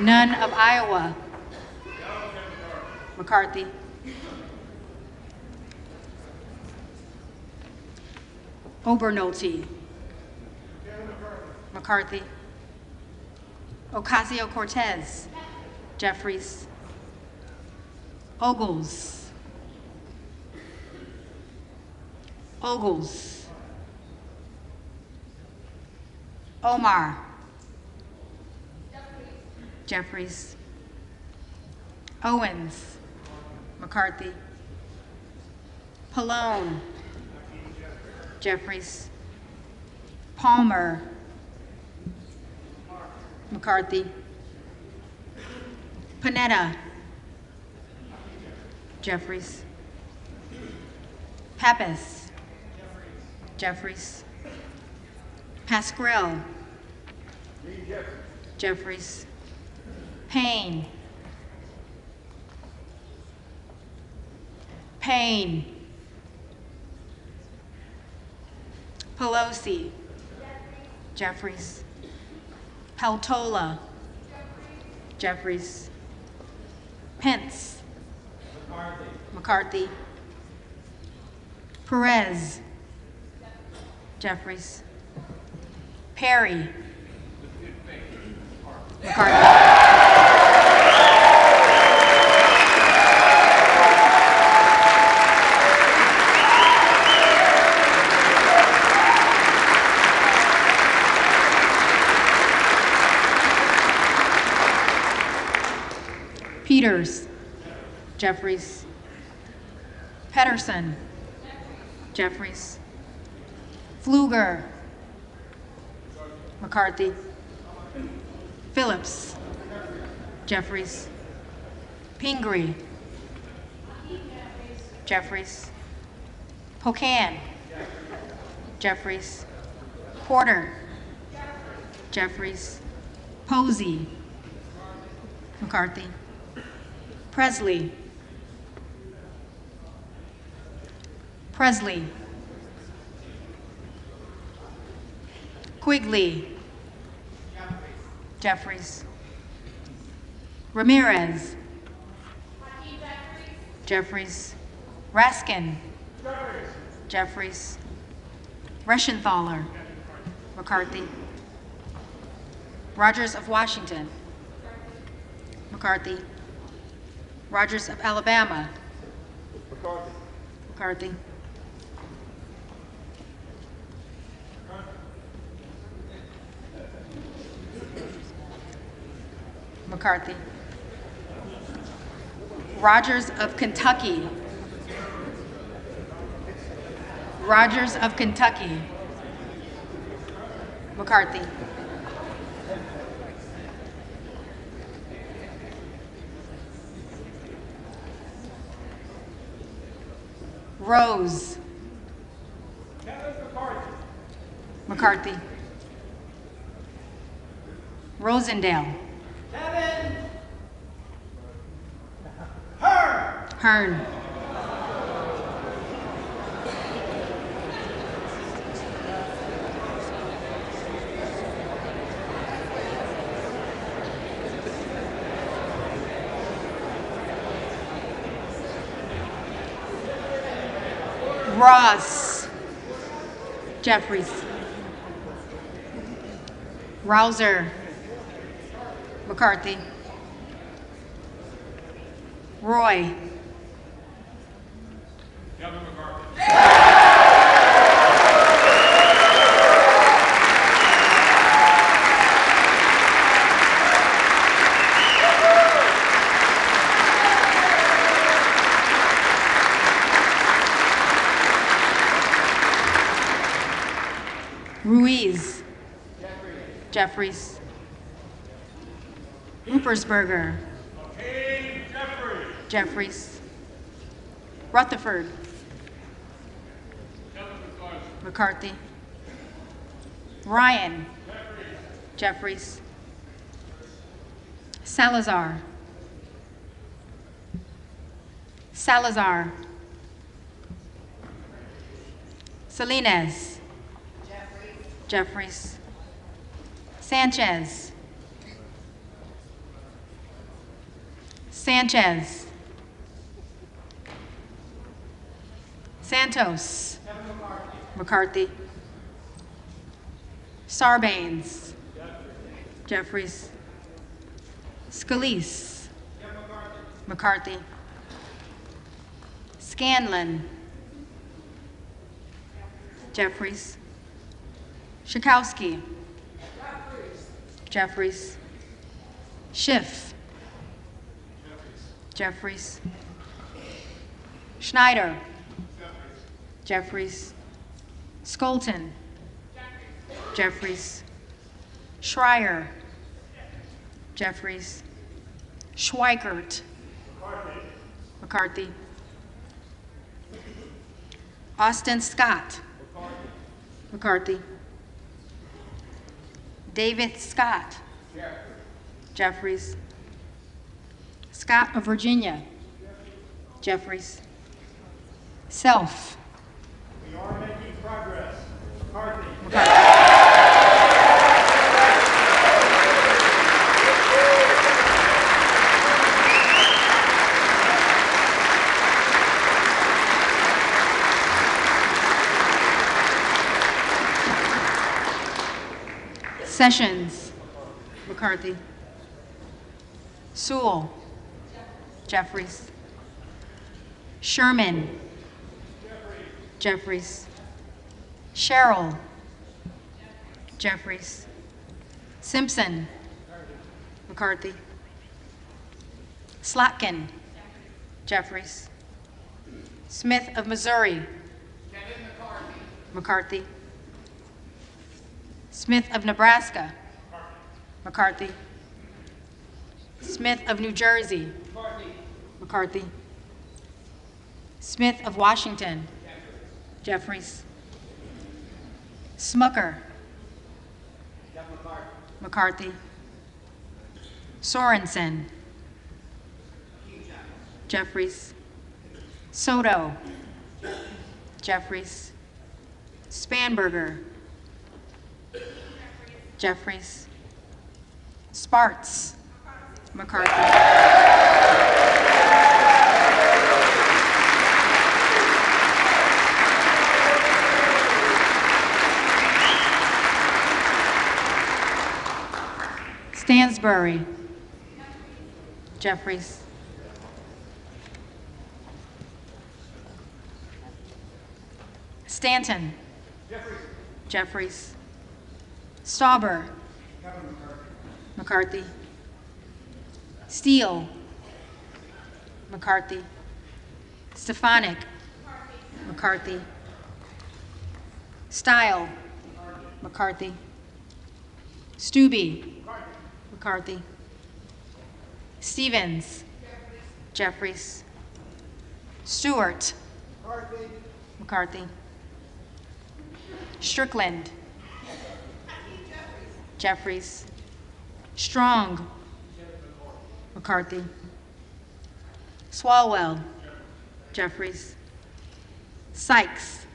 None of Iowa. McCarthy. Obernolte. McCarthy. Ocasio-Cortez. Jeffries. Ogles. Ogles. Omar. Jeffries. Owens. McCarthy. Pallone. Jeffries. Palmer. McCarthy. Panetta. Jeffries. Pappas. Jeffries. Pascrell. Jeffries. Payne. Payne. Pelosi. Jeffries. Peltola. Jeffries. Pence. McCarthy. Perez. Jeffries. Perry. McCarthy. Peters. Jeffries. Pedersen. Jeffries. Pfluger. McCarthy. Phillips. Jeffries. Pingree. Jeffries. Pocan. Jeffries. Porter. Jeffries. Posey. McCarthy. Presley. Presley. Quigley. Jeffries. Ramirez. Jeffries. Raskin. Jeffries. Reschenthaler. McCarthy. Rogers of Washington. McCarthy. Rogers of Alabama. McCarthy. McCarthy. Rogers of Kentucky. Rogers of Kentucky. McCarthy. Rose. McCarthy. Rosendale. Hearn. Ross. Jeffries. Rouser. McCarthy. Roy. Ruiz. Jeffries. Ruppersberger. Jeffries. Rutherford. McCarthy. Ryan. Jeffries. Salazar. Salazar. Salinas. Jeffries. Sanchez. Sanchez. Santos. McCarthy. Sarbanes. Jeffries. Scalise. McCarthy. Scanlon. Jeffries. Schakowsky. Jeffries. Schiff. Jeffries. Schneider. Jeffries. Skolton. Jeffries. Schreier. Jeffries. Schweikert. McCarthy. Austin Scott. McCarthy. David Scott. Jeffries. Scott of Virginia. Jeffries. Self. We are making progress. McCarthy. McCarthy. Sessions, McCarthy. Sewell, Jeffries. Sherman, Jeffries. Sherrill, Jeffries. Simpson, McCarthy. Slotkin, Jeffries. Smith of Missouri, McCarthy. Smith of Nebraska, McCarthy. Smith of New Jersey, McCarthy. Smith of Washington, Jeffries. Smucker, McCarthy. Sorensen, Jeffries. Soto, Jeffries. Spanberger, Jeffries. Sparts, McCarthy. Stansbury, Jeffries. Stanton, Jeffries. Stauber, McCarthy. Steele, McCarthy. Stefanik, McCarthy. Stile, McCarthy. Stubbe, McCarthy. Stevens, Jeffries. Stewart, McCarthy. Strickland, Jeffries. Strong, McCarthy. Swalwell, Jeffries. Sykes,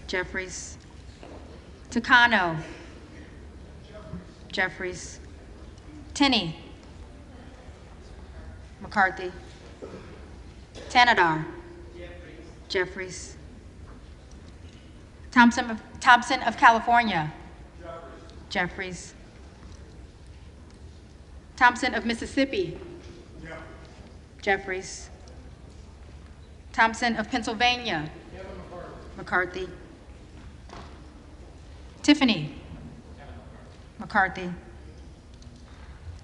Jeffries. Takano, Jeffries. Tinney, McCarthy. Tanadar, Jeffries. Thompson of California, Jeffries. Thompson of Mississippi, Jeffries. Thompson of Pennsylvania, McCarthy. Tiffany, McCarthy.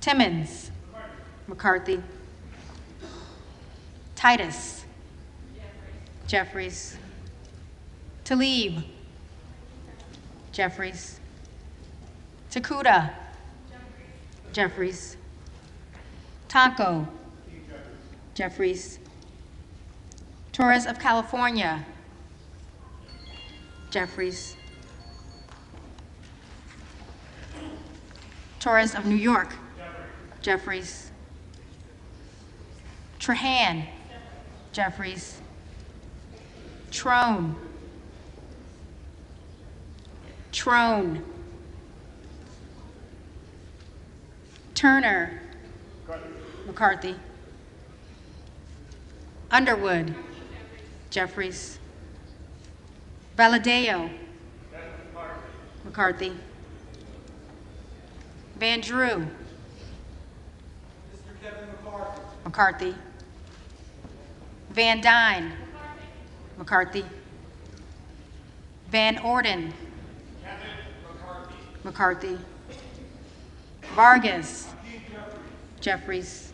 Timmons, McCarthy. Titus, Jeffries. Talib, Jeffries. Takuda, Jeffries. Tonko, Jeffries. Torres of California, Jeffries. Torres of New York, Jeffries. Trahan, Jeffries. Trone, Turner, McCarthy. Underwood, Jeffries. Valadeo, McCarthy. Van Drew, McCarthy. Van Dyne, McCarthy. Van Orden, McCarthy. Vargas, Jeffries.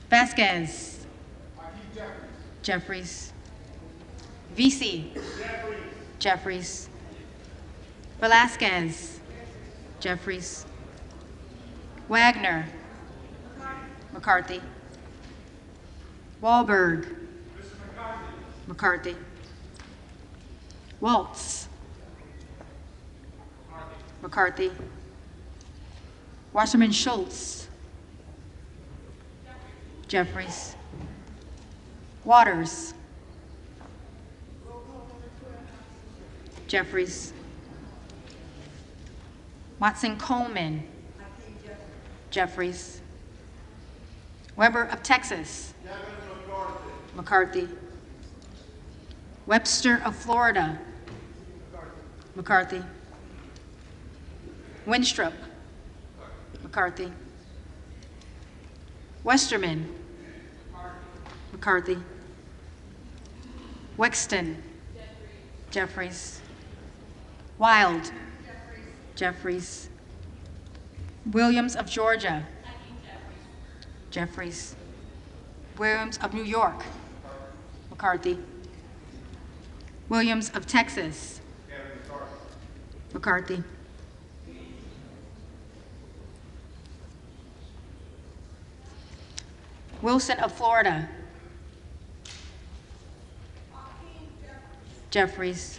Vasquez, Jeffries. Vesey, Jeffries. Velasquez, Jeffries. Wagner, McCarthy. Wahlberg, McCarthy. Waltz, McCarthy. Wasserman Schultz, Jeffries. Waters, Jeffries. Watson Coleman, Jeffries. Weber of Texas, McCarthy. Webster of Florida, McCarthy. Winstrup. McCarthy. Westerman. McCarthy. Wexton. Jeffries. Wild. Jeffries. Williams of Georgia. Jeffries. Williams of New York. McCarthy. Williams of Texas. McCarthy. Wilson of Florida. Jeffries.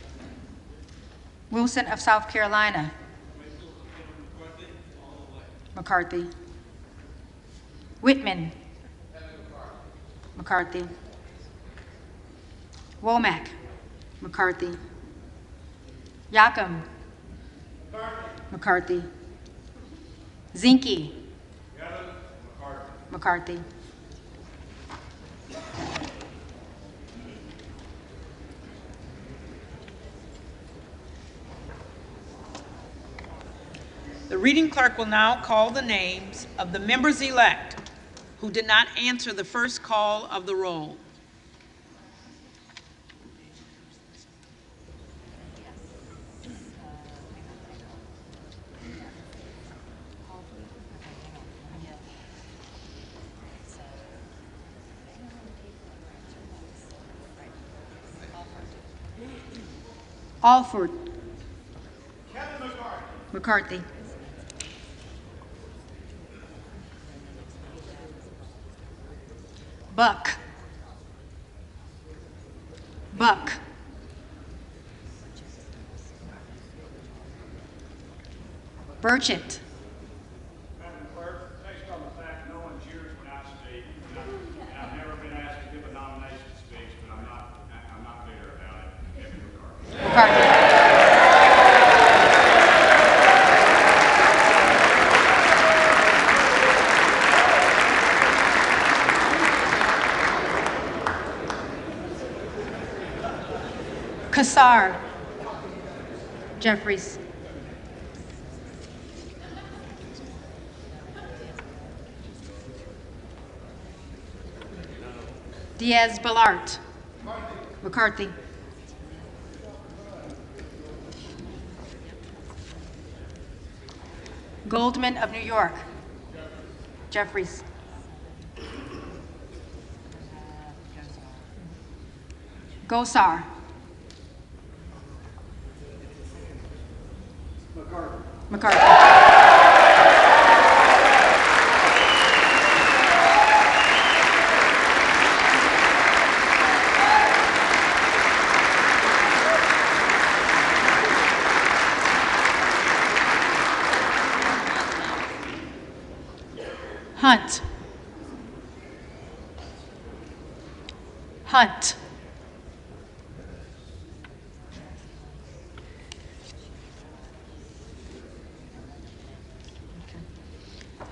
Wilson of South Carolina. McCarthy. Whitman. McCarthy. Womack. McCarthy. Yakum. McCarthy. Zinke. McCarthy. The reading clerk will now call the names of the members-elect who did not answer the first call of the roll. Alford. Kevin McCarthy. McCarthy. Buck. Buck. Burchett. Madam Clerk, based on the fact no one cheers when I speak, and I've never been asked to give a nomination speech, but I'm not bitter about it. Kevin McCarthy. McCarthy. Kassar. Jeffries. Diaz-Balart. McCarthy. Goldman of New York. Jeffries. Gosar. McCarthy. Hunt. Hunt.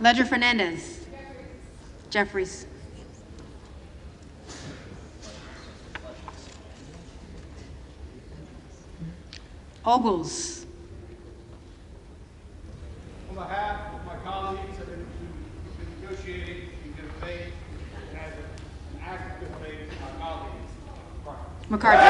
Ledger Fernandez. Jeffries. Ogles. On behalf of my colleagues who've been negotiating in good faith, and as an act of good faith, my colleagues, McCarthy.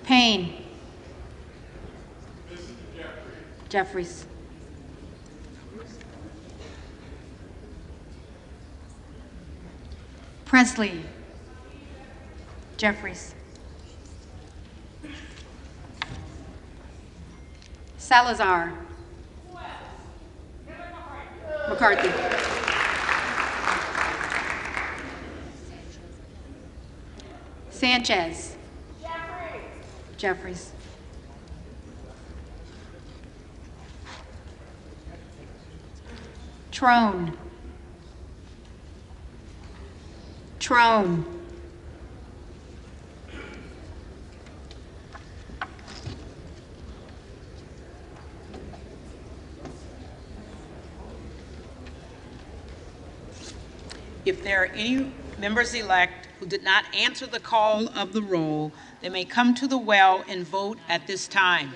Payne. Jeffries. Presley. Jeffries. Salazar. McCarthy. Sanchez. Jeffries. Trone. Trone. If there are any members-elect who did not answer the call of the roll, they may come to the well and vote at this time.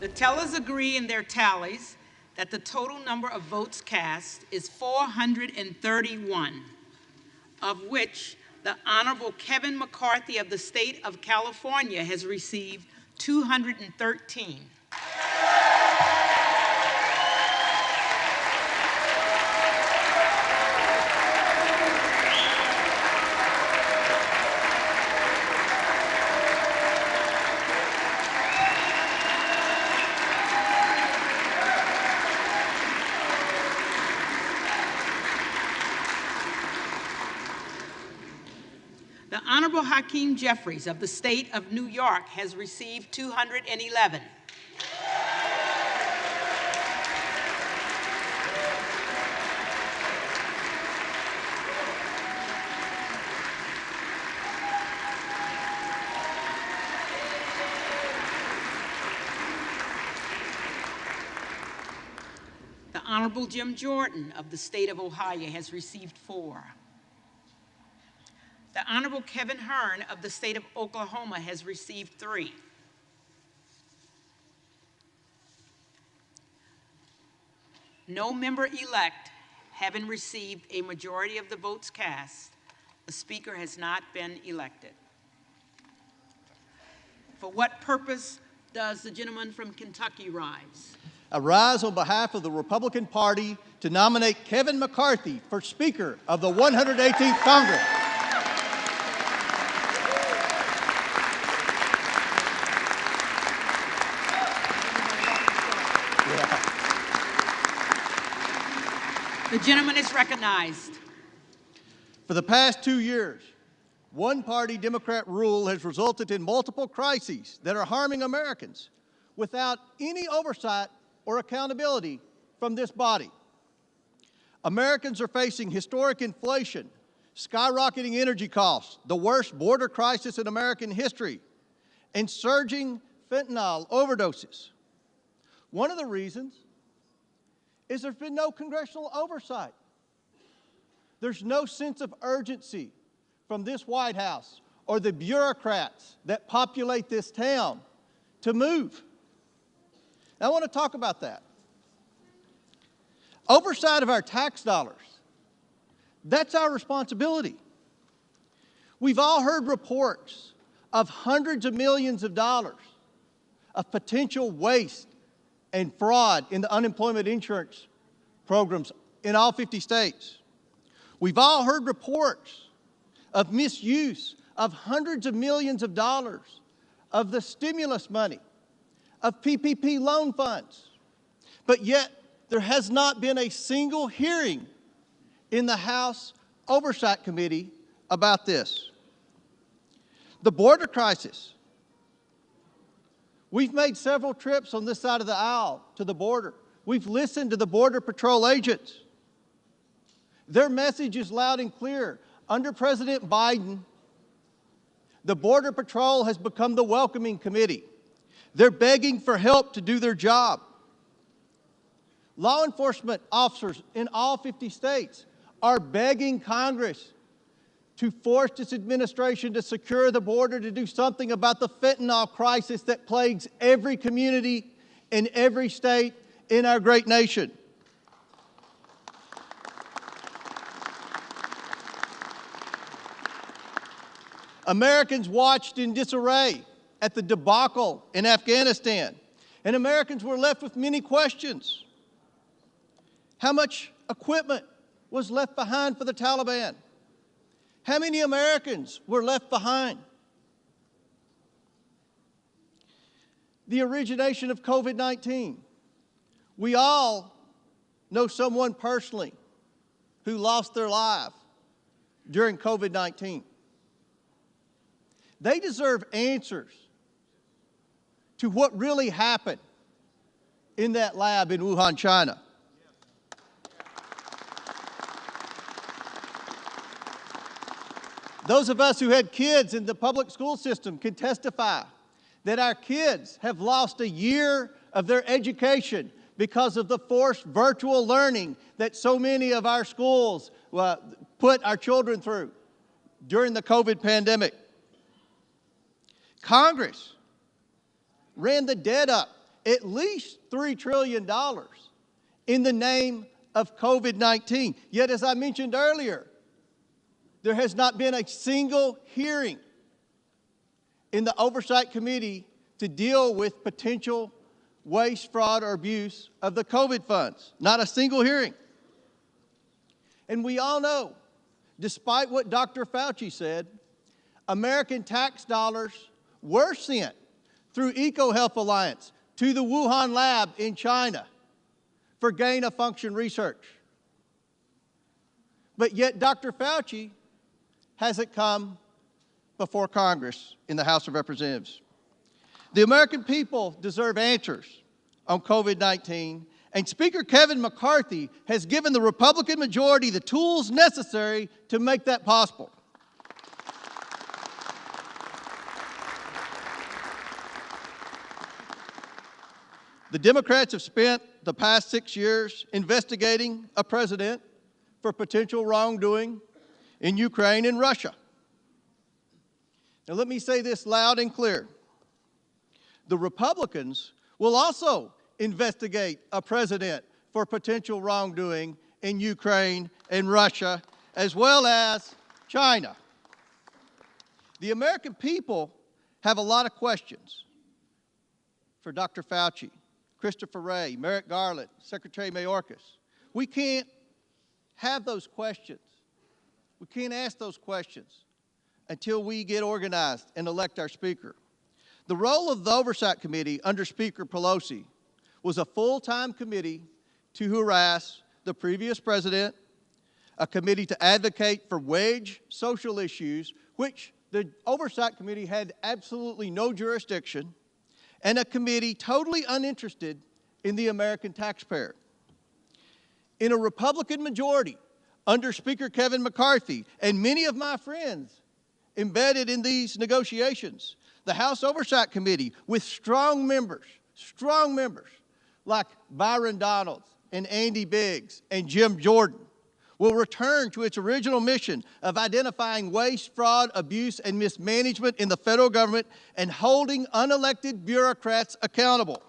The tellers agree in their tallies that the total number of votes cast is 431, of which the Honorable Kevin McCarthy of the state of California has received 213. The Honorable Hakeem Jeffries of the state of New York has received 211. The Honorable Jim Jordan of the state of Ohio has received 4. The Honorable Kevin Hearn of the state of Oklahoma has received 3. No member-elect having received a majority of the votes cast, the speaker has not been elected. For what purpose does the gentleman from Kentucky rise? I rise on behalf of the Republican Party to nominate Kevin McCarthy for Speaker of the 118th Congress. The gentleman is recognized. For the past 2 years, one-party Democrat rule has resulted in multiple crises that are harming Americans without any oversight or accountability from this body. Americans are facing historic inflation, skyrocketing energy costs, the worst border crisis in American history, and surging fentanyl overdoses. One of the reasons is there's been no congressional oversight. There's no sense of urgency from this White House or the bureaucrats that populate this town to move. Now, I want to talk about that. Oversight of our tax dollars, that's our responsibility. We've all heard reports of hundreds of millions of dollars of potential waste and fraud in the unemployment insurance programs in all 50 states. We've all heard reports of misuse of hundreds of millions of dollars of the stimulus money, of PPP loan funds. But yet, there has not been a single hearing in the House Oversight Committee about this. The border crisis. We've made several trips on this side of the aisle to the border. We've listened to the Border Patrol agents. Their message is loud and clear. Under President Biden, the Border Patrol has become the welcoming committee. They're begging for help to do their job. Law enforcement officers in all 50 states are begging Congress to force this administration to secure the border, to do something about the fentanyl crisis that plagues every community in every state in our great nation. Americans watched in disarray at the debacle in Afghanistan, and Americans were left with many questions. How much equipment was left behind for the Taliban? How many Americans were left behind? The origination of COVID-19. We all know someone personally who lost their life during COVID-19. They deserve answers to what really happened in that lab in Wuhan, China. Those of us who had kids in the public school system can testify that our kids have lost a year of their education because of the forced virtual learning that so many of our schools put our children through during the COVID pandemic. Congress ran the debt up at least $3 trillion in the name of COVID-19. Yet, as I mentioned earlier, there has not been a single hearing in the Oversight Committee to deal with potential waste, fraud, or abuse of the COVID funds. Not a single hearing. And we all know, despite what Dr. Fauci said, American tax dollars were sent through EcoHealth Alliance to the Wuhan lab in China for gain-of-function research. But yet Dr. Fauci hasn't come before Congress in the House of Representatives. The American people deserve answers on COVID-19, and Speaker Kevin McCarthy has given the Republican majority the tools necessary to make that possible. The Democrats have spent the past 6 years investigating a president for potential wrongdoing in Ukraine and Russia. Now let me say this loud and clear. The Republicans will also investigate a president for potential wrongdoing in Ukraine and Russia, as well as China. The American people have a lot of questions for Dr. Fauci, Christopher Wray, Merrick Garland, Secretary Mayorkas. We can't have those questions. We can't ask those questions until we get organized and elect our Speaker. The role of the Oversight Committee under Speaker Pelosi was a full-time committee to harass the previous president, a committee to advocate for wage social issues, which the Oversight Committee had absolutely no jurisdiction, and a committee totally uninterested in the American taxpayer. In a Republican majority under Speaker Kevin McCarthy and many of my friends embedded in these negotiations, the House Oversight Committee with strong members like Byron Donalds and Andy Biggs and Jim Jordan will return to its original mission of identifying waste, fraud, abuse, and mismanagement in the federal government and holding unelected bureaucrats accountable.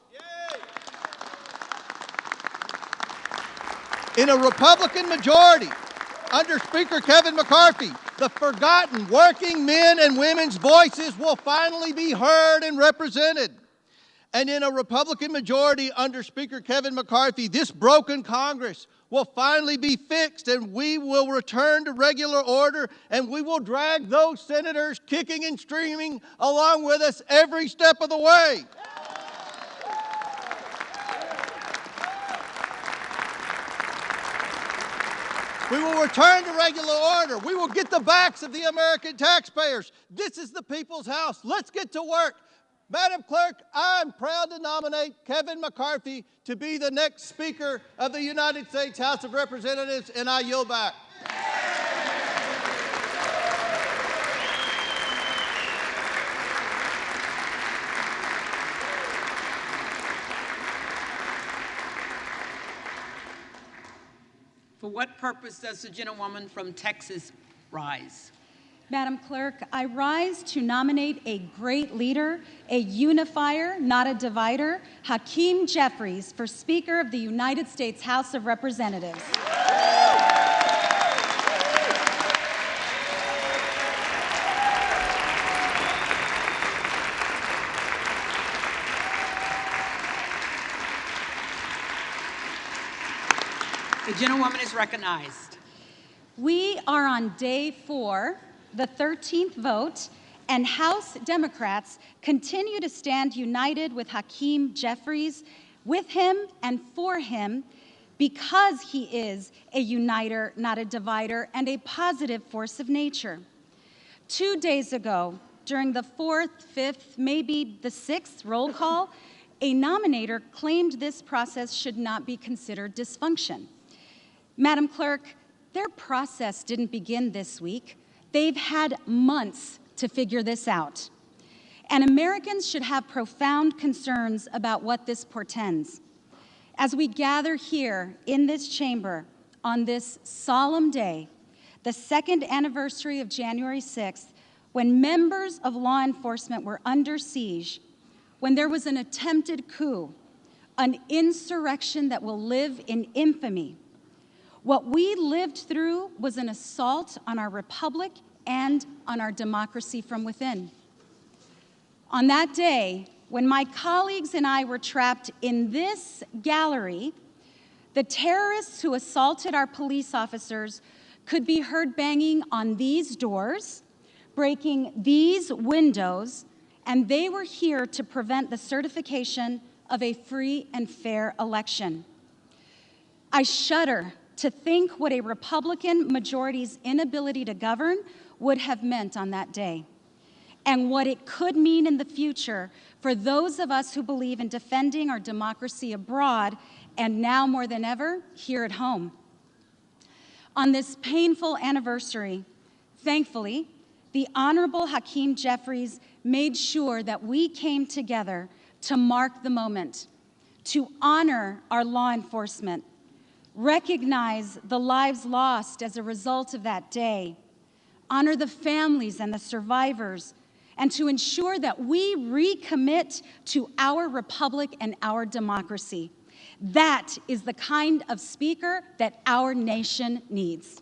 In a Republican majority under Speaker Kevin McCarthy, the forgotten working men and women's voices will finally be heard and represented. And in a Republican majority under Speaker Kevin McCarthy, this broken Congress will finally be fixed, and we will return to regular order, and we will drag those senators kicking and screaming along with us every step of the way. We will return to regular order. We will get the backs of the American taxpayers. This is the people's house. Let's get to work. Madam Clerk, I'm proud to nominate Kevin McCarthy to be the next Speaker of the United States House of Representatives, and I yield back. For what purpose does the gentlewoman from Texas rise? Madam Clerk, I rise to nominate a great leader, a unifier, not a divider, Hakeem Jeffries, for Speaker of the United States House of Representatives. The gentlewoman is recognized. We are on day 4, the 13th vote, and House Democrats continue to stand united with Hakeem Jeffries, with him and for him, because he is a uniter, not a divider, and a positive force of nature. 2 days ago, during the 4th, 5th, maybe the 6th roll call, a nominator claimed this process should not be considered dysfunction. Madam Clerk, their process didn't begin this week. They've had months to figure this out. And Americans should have profound concerns about what this portends. As we gather here in this chamber on this solemn day, the 2nd anniversary of January 6th, when members of law enforcement were under siege, when there was an attempted coup, an insurrection that will live in infamy. What we lived through was an assault on our republic and on our democracy from within. On that day, when my colleagues and I were trapped in this gallery, the terrorists who assaulted our police officers could be heard banging on these doors, breaking these windows, and they were here to prevent the certification of a free and fair election. I shudder to think what a Republican majority's inability to govern would have meant on that day, and what it could mean in the future for those of us who believe in defending our democracy abroad and now more than ever here at home. On this painful anniversary, thankfully, the Honorable Hakeem Jeffries made sure that we came together to mark the moment, to honor our law enforcement, recognize the lives lost as a result of that day, honor the families and the survivors, and to ensure that we recommit to our republic and our democracy. That is the kind of speaker that our nation needs.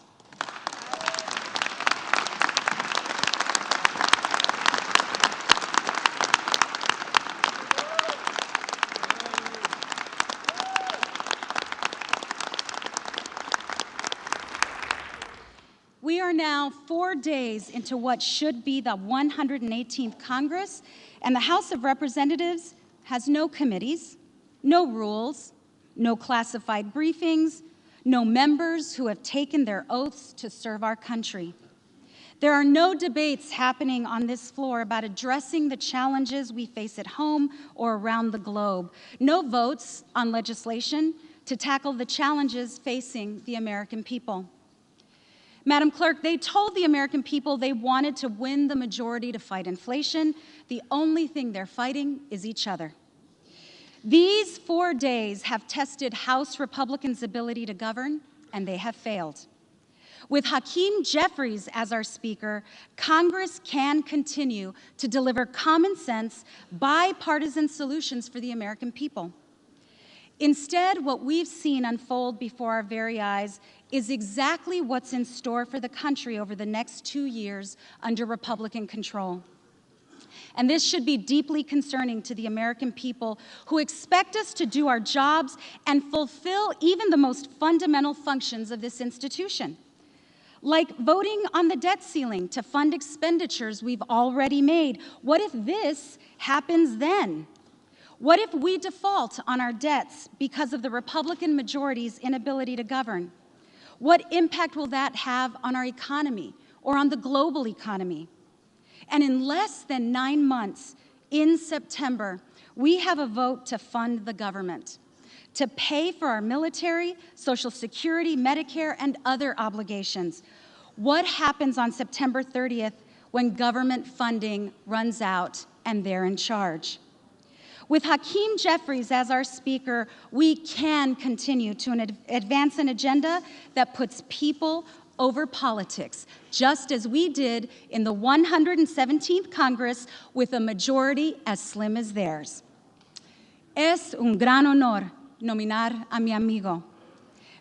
We are now 4 days into what should be the 118th Congress, and the House of Representatives has no committees, no rules, no classified briefings, no members who have taken their oaths to serve our country. There are no debates happening on this floor about addressing the challenges we face at home or around the globe. No votes on legislation to tackle the challenges facing the American people. Madam Clerk, they told the American people they wanted to win the majority to fight inflation. The only thing they're fighting is each other. These 4 days have tested House Republicans' ability to govern, and they have failed. With Hakeem Jeffries as our Speaker, Congress can continue to deliver common sense, bipartisan solutions for the American people. Instead, what we've seen unfold before our very eyes is exactly what's in store for the country over the next 2 years under Republican control. And this should be deeply concerning to the American people who expect us to do our jobs and fulfill even the most fundamental functions of this institution, like voting on the debt ceiling to fund expenditures we've already made. What if this happens then? What if we default on our debts because of the Republican majority's inability to govern? What impact will that have on our economy or on the global economy? And in less than 9 months, in September, we have a vote to fund the government, to pay for our military, Social Security, Medicare, and other obligations. What happens on September 30th when government funding runs out and they're in charge? With Hakeem Jeffries as our Speaker, we can continue to advance an agenda that puts people over politics, just as we did in the 117th Congress with a majority as slim as theirs. Es un gran honor nominar a mi amigo.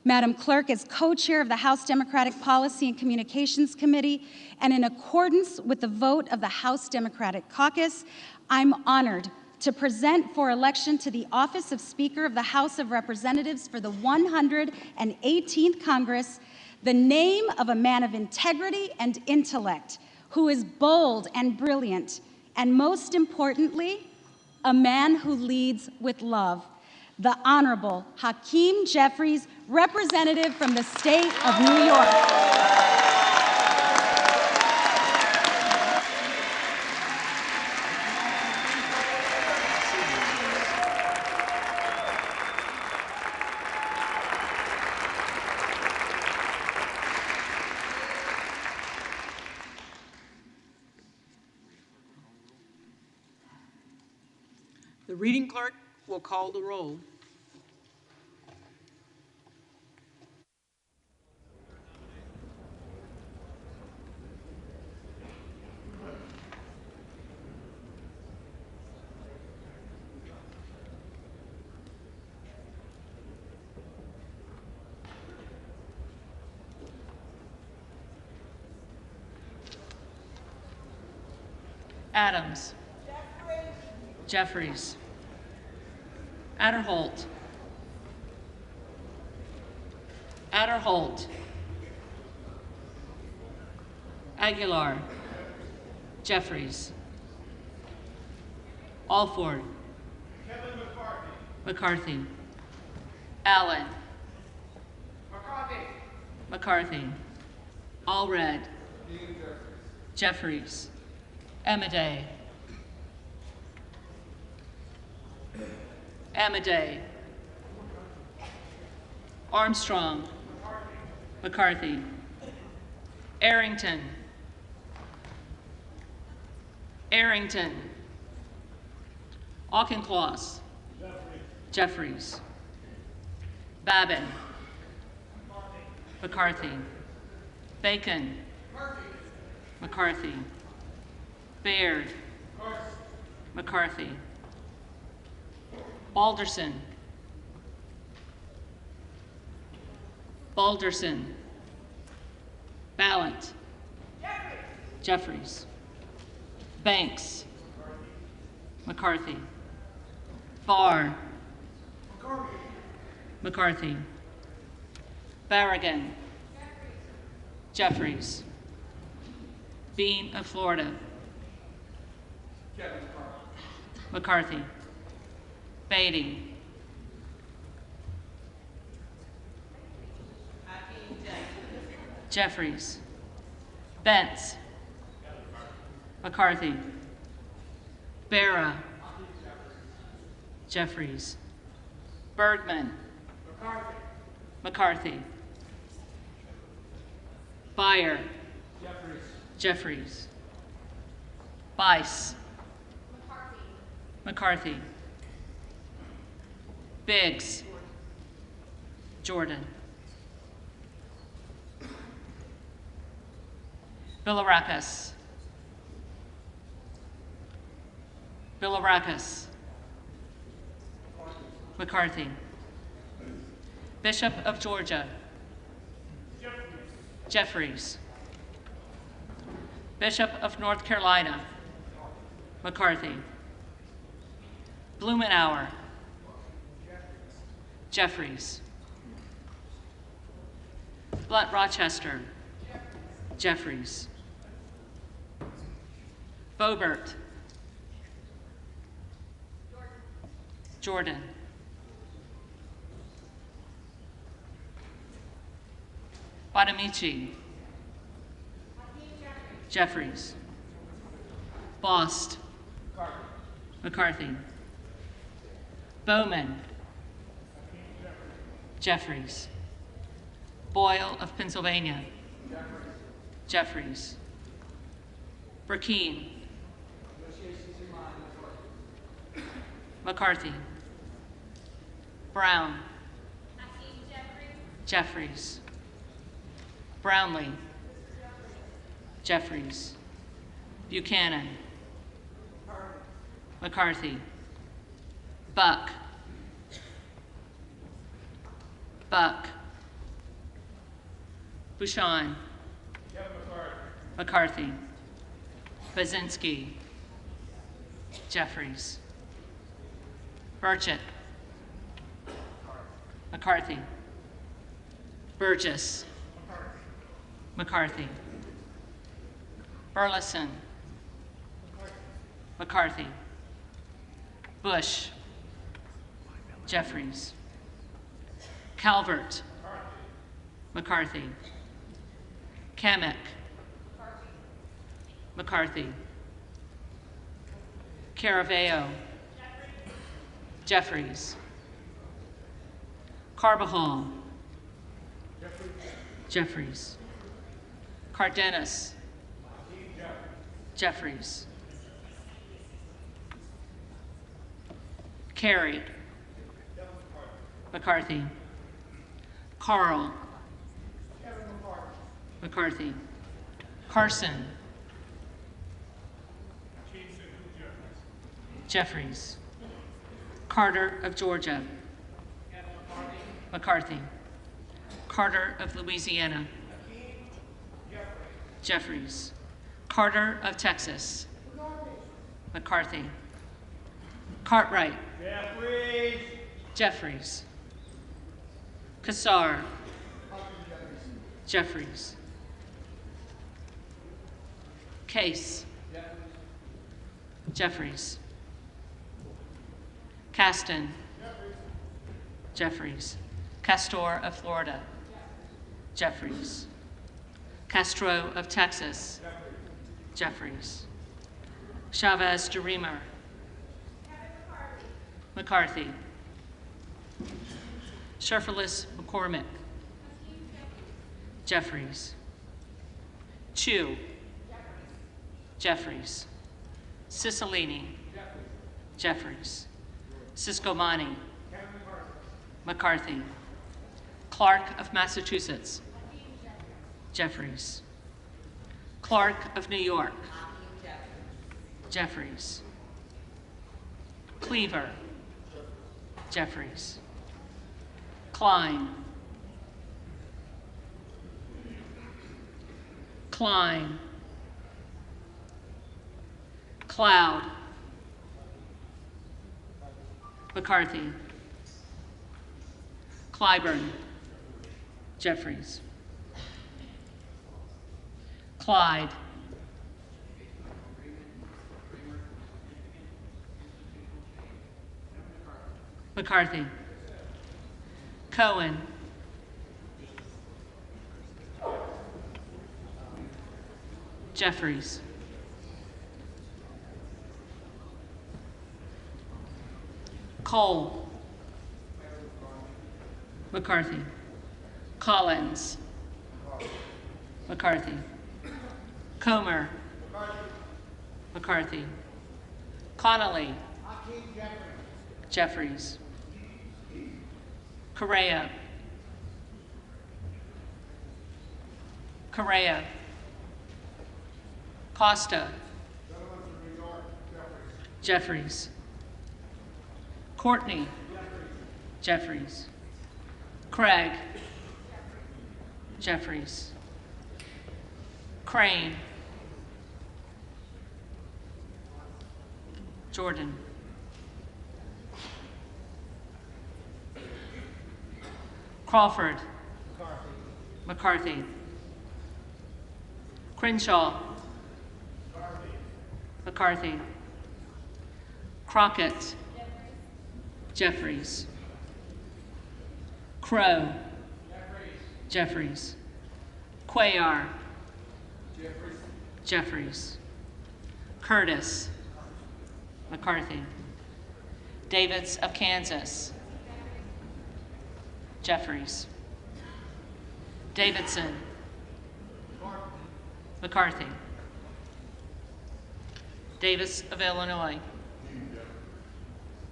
Madam Clerk, as co-chair of the House Democratic Policy and Communications Committee, and in accordance with the vote of the House Democratic Caucus, I'm honored to present for election to the office of Speaker of the House of Representatives for the 118th Congress the name of a man of integrity and intellect who is bold and brilliant, and most importantly, a man who leads with love, the Honorable Hakeem Jeffries, representative from the state of New York. The reading clerk will call the roll. Adams. Jeffries. Adderholt. Adderholt. Aguilar. Jeffries. Alford. McCarthy. Allen. McCarthy. Allred. Jeffries. Amadei. Amadei. Armstrong. McCarthy. Arrington. Arrington. Auchincloss. Jeffries. Babin. McCarthy. Bacon. McCarthy. Baird. McCarthy. Balderson. Balderson. Ballant. Jeffries. Banks. McCarthy. Barr. McCarthy. Barragan. Jeffries. Bean of Florida. McCarthy. Beatty. Jeffries. Bentz. McCarthy. Barra. Jeffries. Bergman. McCarthy. Beyer. Jeffries. Bice. McCarthy. Biggs. Jordan. Bilirakis. Bilirakis. McCarthy. Bishop of Georgia. Jeffries. Bishop of North Carolina. McCarthy. Blumenauer. Jeffries. Blunt Rochester. Jeffries. Boebert. Jordan. Bonamici. Jeffries. Bost. McCarthy. Bowman. Jeffries. Boyle of Pennsylvania. Jeffries. Burkeen. McCarthy. Brown. Jeffries. Brownlee. Jeffries. Buchanan. McCarthy. Buck. Buck. Bouchon. McCarthy. Bazinski. Jeffries. Burchett. McCarthy. Burgess. McCarthy. Burleson. McCarthy. Bush. Jeffries. Calvert. McCarthy. Kamek. McCarthy. Caraveo. Jeffries. Carbajal. Jeffries. Cardenas. Jeffries. Carey. McCarthy. Carl. McCarthy. Carson. Jeffries. Carter of Georgia. McCarthy. Carter of Louisiana. Jeffries. Carter of Texas. McCarthy. Cartwright. Jeffries. Jeffries. Kassar. Jeffries. Case. Jeffries. Caston. Jeffries. Castor of Florida. Jeffries. Castro of Texas. Jeffries. Chavez de Reamer. McCarthy. Sherferless McCormick. Jeffries. Chu. Jeffries. Cicilline. Jeffries. Ciscomani. McCarthy. Clark of Massachusetts. Jeffries. Clark of New York. Jeffries. Cleaver. Jeffries. Klein. Klein. Cloud. McCarthy. Clyburn. Jeffries. Clyde. McCarthy. Cohen. Jeffries. Cole. McCarthy. Collins. McCarthy. Comer. McCarthy. Connolly. Jeffries. Correa. Correa. Costa. Jeffries. Courtney. Jeffries. Craig. Jeffries. Crane. Jordan. Crawford. McCarthy. Crenshaw. McCarthy. Crockett. Jeffries. Crow. Jeffries. Cuellar. Jeffries. Curtis. McCarthy. Davids of Kansas. Jeffries. Davidson. McCarthy. Davis of Illinois.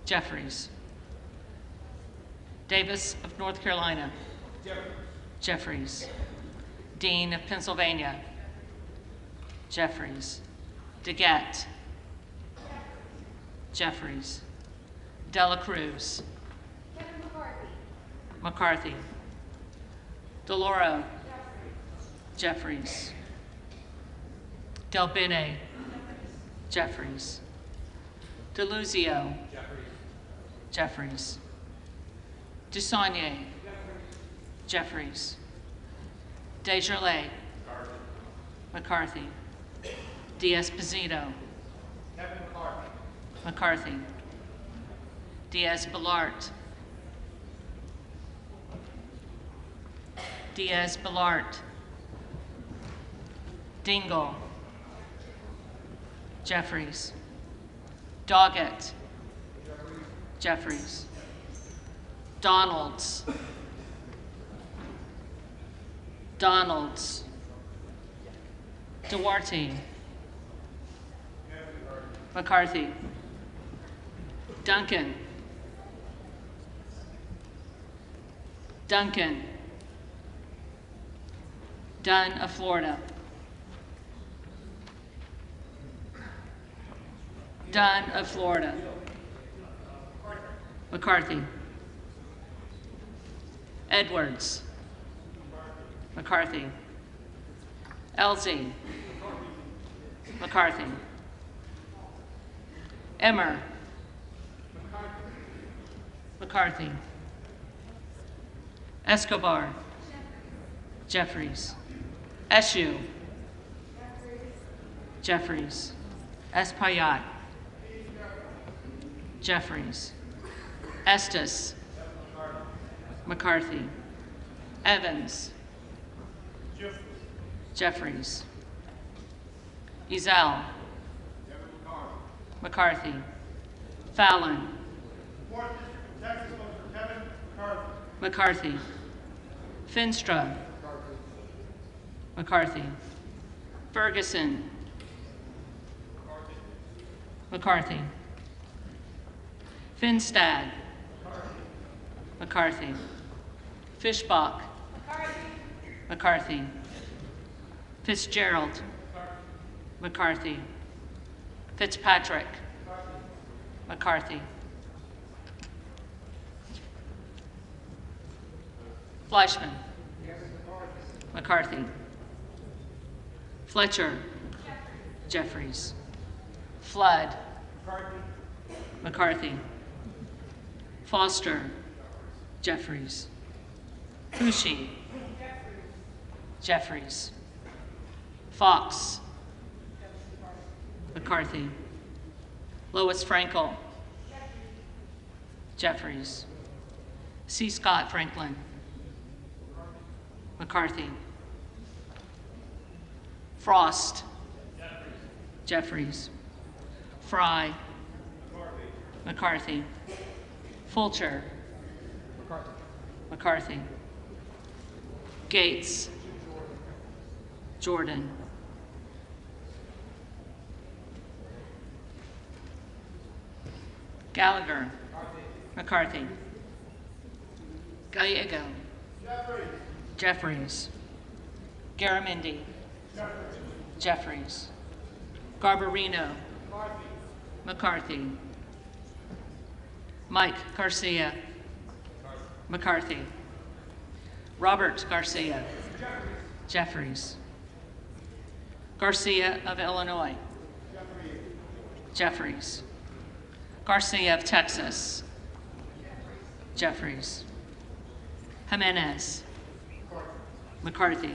Jeffries. Davis of North Carolina. Jeffries. Dean of Pennsylvania. Jeffries. DeGette. Jeffries. Dela Cruz. McCarthy. DeLauro. Jeffries. Del Bene. Jeffries. DeLuzio. Jeffries. Dusanier. Jeffries. Desjardins. McCarthy. Diaz-Pazito. McCarthy. Diaz-Balart. Diaz-Balart. Dingle. Jeffries. Doggett. Jeffries. Donalds. Donalds. Duarte. McCarthy. Duncan. Duncan. Dunn of Florida. Dunn of Florida. McCarthy. Edwards. McCarthy. Elsie. McCarthy. Emmer. McCarthy. Escobar. Jeffries. Eshoo. Jeffries. Espaillat. Jeffries. Estes. McCarthy. Evans. Jeffries. Ezell. McCarthy. Fallon. McCarthy. Finstra. McCarthy. Ferguson. McCarthy. Finstad. McCarthy. Fishbach. McCarthy. Fitzgerald. McCarthy. Fitzpatrick. McCarthy. Fleischman. McCarthy. Fletcher. Jeffries. Flood. McCarthy. Foster. Jeffries. Fushi. Jeffries. Fox. McCarthy. Lois Frankel. Jeffries. C. Scott Franklin. McCarthy. Frost. Jeffries. Fry. McCarthy. Fulcher. McCarthy. Gates. Jordan. Gallagher. McCarthy. Gallego. Jeffries. Garamendi. Jeffries. Garbarino. McCarthy. Mike Garcia. McCarthy. Robert Garcia. Jeffries. Garcia of Illinois. Jeffries. Garcia of Texas. Jeffries. Jimenez. McCarthy.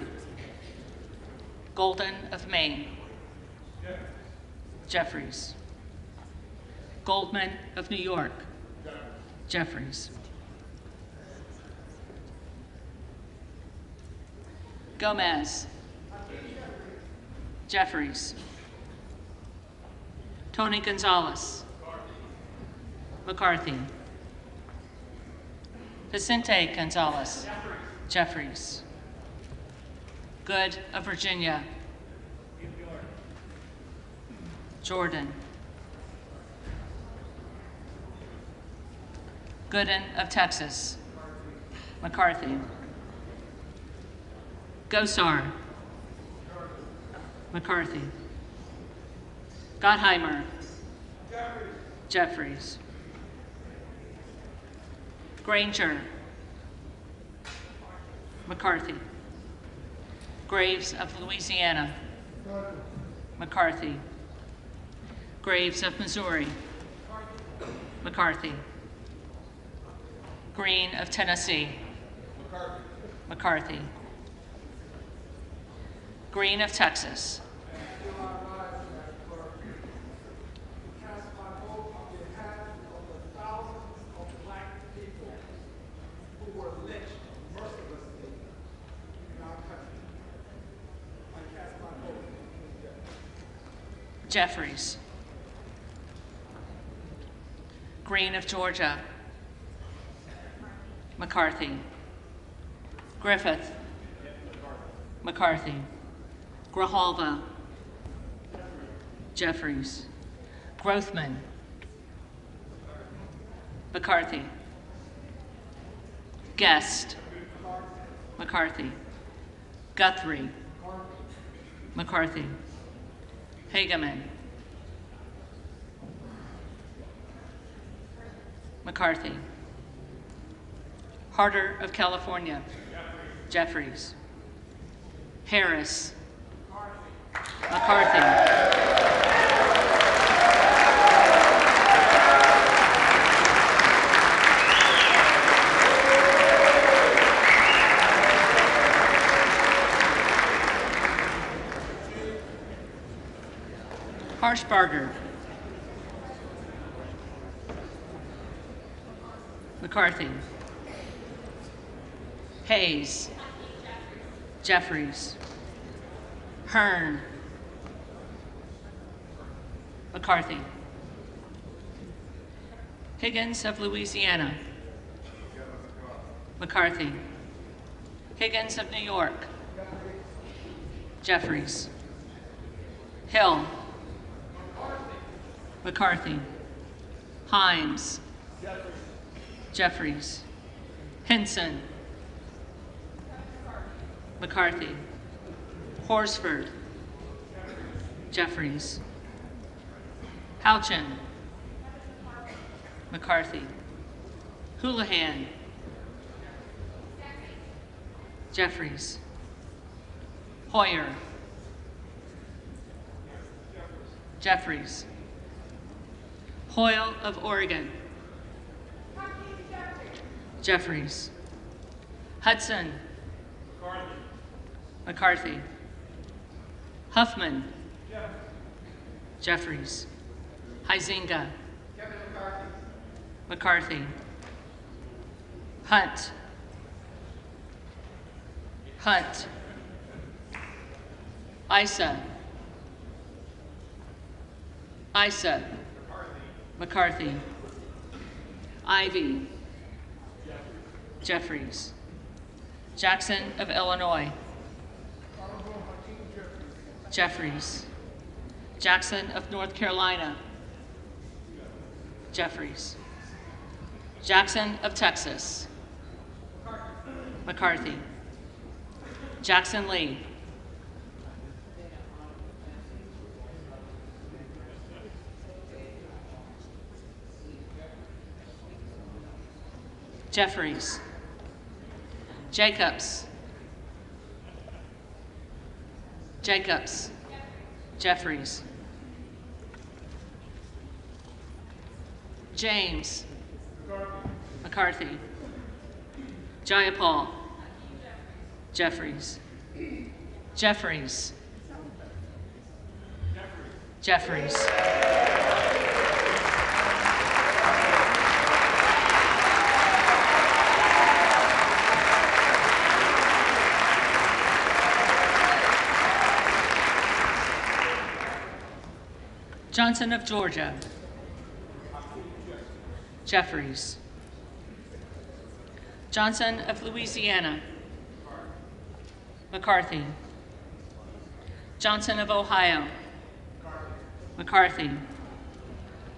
Golden of Maine. Jeffries. Goldman of New York. Jeffries. Gomez. Jeffries. Tony Gonzalez. McCarthy. Vicente Gonzalez. Jeffries. Good of Virginia. Jordan. Gooden of Texas. McCarthy. Gosar. McCarthy. Gottheimer. Jeffries. Granger. McCarthy. Graves of Louisiana. McCarthy. Graves of Missouri. McCarthy. Green of Tennessee. McCarthy. Green of Texas. Jeffries. Green of Georgia. McCarthy. Griffith. McCarthy. Grijalva. Jeffries. Grothman. McCarthy. Guest. McCarthy. Guthrie. McCarthy. Hageman. McCarthy. Harder of California. Jeffries. Harris. McCarthy. Harshbarger. McCarthy. Hayes. Jeffries. Hearn. McCarthy. Higgins of Louisiana. McCarthy. Higgins of New York. Jeffries. Hill. McCarthy. Himes. Jeffries. Henson. McCarthy. Horsford. Jeffries. Houchin. McCarthy. Houlihan. Jeffries. Hoyer. Jeffries. Hoyle of Oregon. Jeffries. Hudson. McCarthy. Huffman. Jeffries. Huizenga. McCarthy. Hunt. Hunt. Issa. Issa. McCarthy. Ivy. Jeffries. Jackson of Illinois. Jeffries. Jackson of North Carolina. Jeffries. Jackson of Texas. McCarthy. Jackson Lee. Jeffries. Jacobs. Jacobs. Jeffries. James. McCarthy. Jayapal. Jeffries. Jeffries. Jeffries. Johnson of Georgia. Jeffries. Johnson of Louisiana. McCarthy. Johnson of Ohio. McCarthy.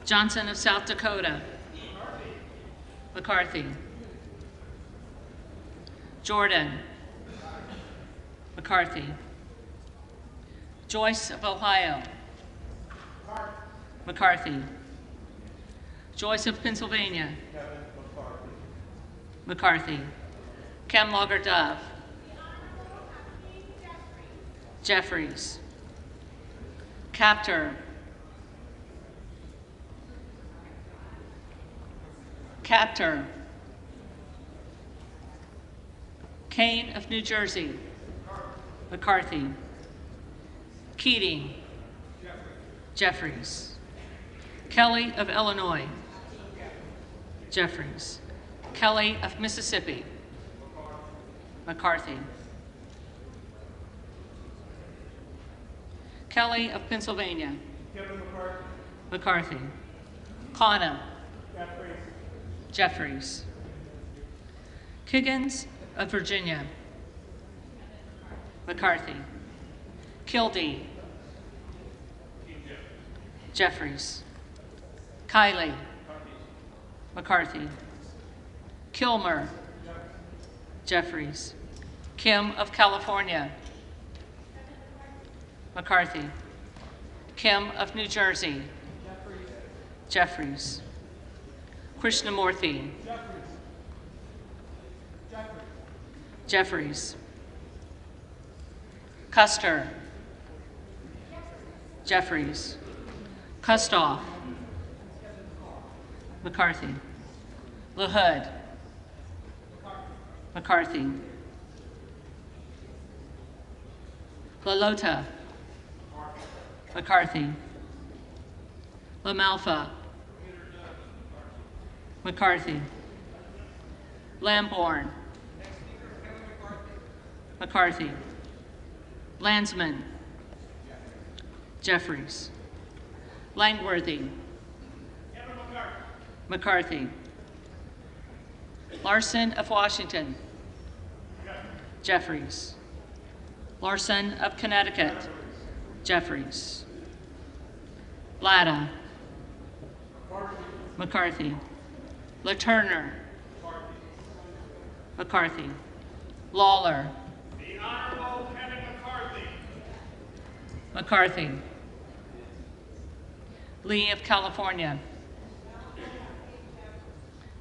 Johnson of South Dakota. McCarthy. Jordan. McCarthy. Joyce of Ohio. McCarthy. Joyce of Pennsylvania. McCarthy. Kemlogger Dove. Jeffries. Captor. Captor. Kane of New Jersey. McCarthy. Keating. Jeffries. Kelly of Illinois. Jeffries. Kelly of Mississippi. McCarthy. Kelly of Pennsylvania. McCarthy. Kana. Jeffries. Kiggins of Virginia. McCarthy. Kildee. Jeffries. Kiley. McCarthy. Kilmer. Jeffries. Kim of California. McCarthy. Kim of New Jersey. Jeffries. Krishnamurthy. Jeffries. Custer. Jeffries. Kustoff. McCarthy. LaHood. McCarthy. LaLota. McCarthy. LaMalfa, McCarthy, Lamborn, McCarthy, Landsman, Jeffries, Langworthy, McCarthy, Larson of Washington, Jeffries, Larson of Connecticut, Jeffries, Latta, McCarthy, LaTurner, McCarthy, Lawler, The Honorable Kevin McCarthy. McCarthy, Lee of California,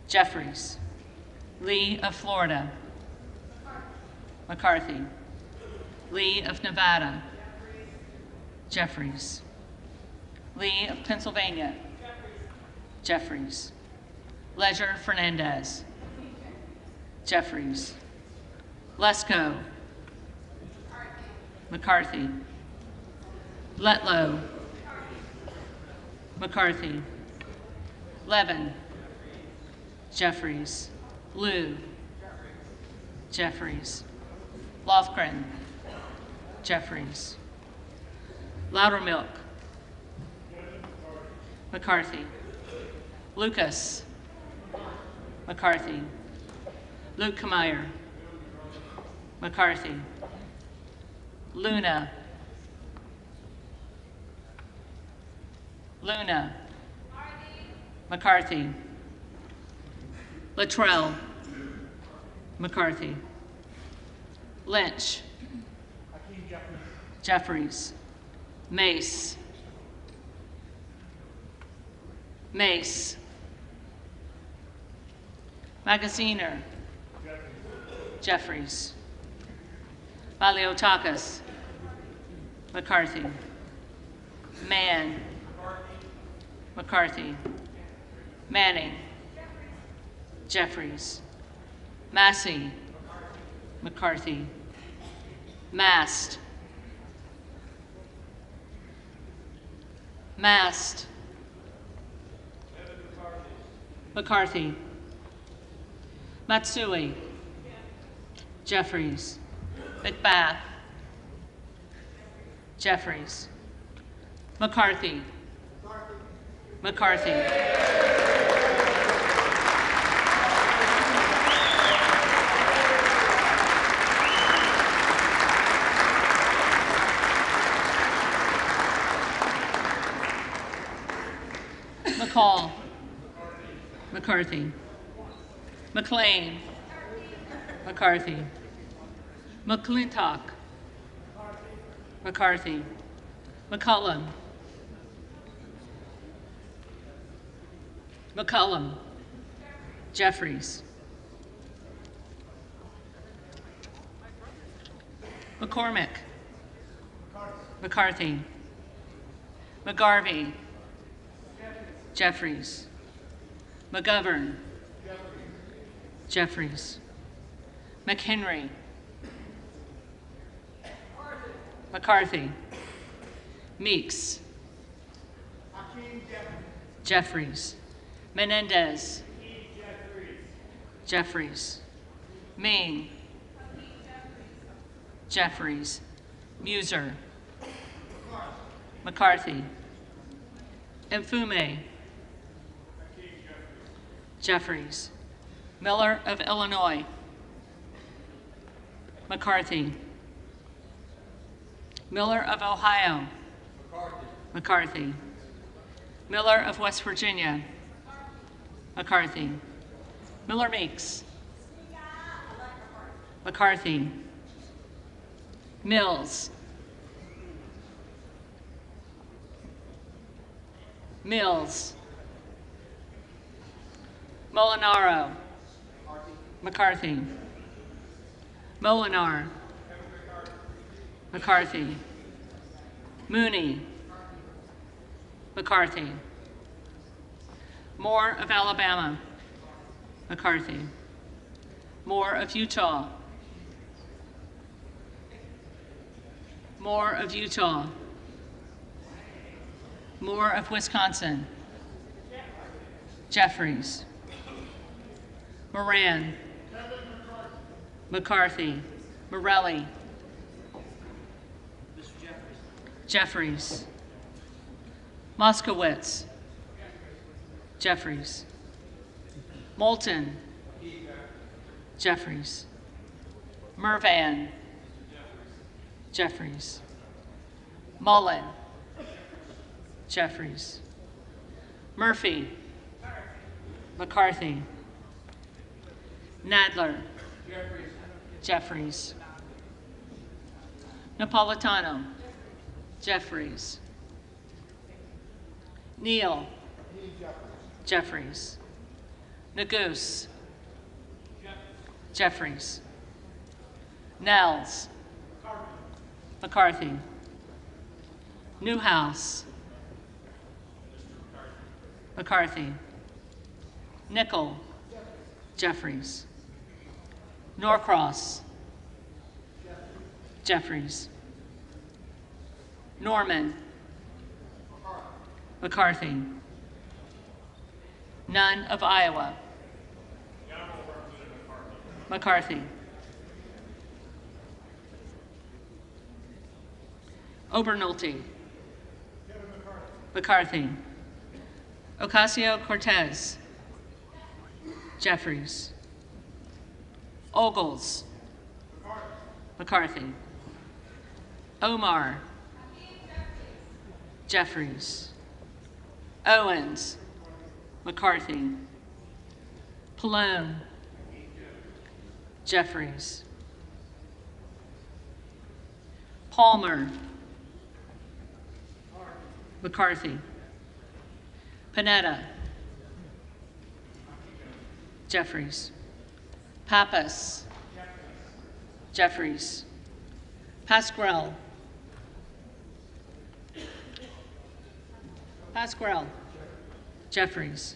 Jeffries, Lee of Florida, McCarthy, Lee of Nevada, Jeffries, Lee of Pennsylvania, Jeffries, Ledger Fernandez, Jeffries, Lesko, McCarthy, Letlow, McCarthy, Levin, Jeffries, Liu, Jeffries, Lofgren, Jeffries, Loudermilk, McCarthy, Lucas, McCarthy, Luke Kameyer, McCarthy, Luna, McCarthy, Luttrell, McCarthy, Lynch, Jeffries, Mace, Magaziner, Jeffries, Maliotakis, McCarthy, Mann, McCarthy, Manning, Jeffries, Massey, McCarthy, Mast, McCarthy, Matsui, Jeffries, McBath, Jeffries, McCarthy, McCall, McCarthy, McLean, McCarthy, McClintock, McCarthy, McCollum, Jeffries, McCormick, McCarthy, McGarvey, Jeffries, McGovern, Jeffries, McHenry, McCarthy, Meeks, Jeffries, Menendez, Jeffries, Ming, Jeffries, Muser, McCarthy, Mfume, Jeffries, Miller of Illinois, McCarthy, Miller of Ohio, McCarthy, Miller of West Virginia, McCarthy, Miller Meeks, McCarthy, Mills, Molinaro, McCarthy, Molinar, McCarthy, Mooney, McCarthy, Moore of Alabama, McCarthy, Moore of Utah, Moore of Wisconsin. Jeffries. Moran. McCarthy. Morelli. Jeffries. Moskowitz. Jeffries. Moulton. Jeffries. Mervan. Jeffries. Mullen. Jeffries. Murphy. McCarthy. Nadler. Jeffries. Napolitano. Jeffries. Neal. Jeffries. Nagoose. Jeffries. Nels. McCarthy. Newhouse. McCarthy. Nickel. Jeffries. Norcross. Jeffries. Norman. McCarthy. None of Iowa. McCarthy. Obernolte. McCarthy. Ocasio-Cortez. Jeffries. Ogles. McCarthy. Omar. Jeffries. Owens. McCarthy. Pallone. Jeffries. Palmer. McCarthy. Panetta. Jeffries. Pappas. Jeffries. Pasquarel. Pasquarel. Jeffries.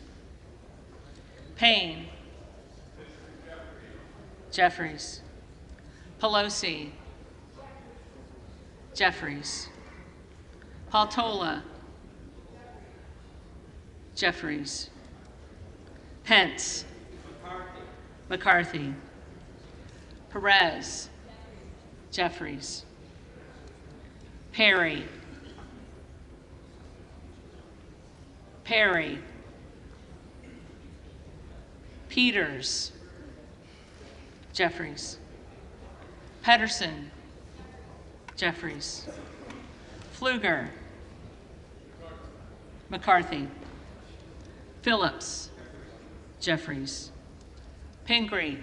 Payne. Jeffries. Pelosi. Jeffries. Paltola. Jeffries. Pence. McCarthy. Perez. Jeffries. Perry. Perry. Peters. Jeffries. Pedersen. Jeffries. Pfluger. McCarthy. Phillips. Jeffries. Pingree.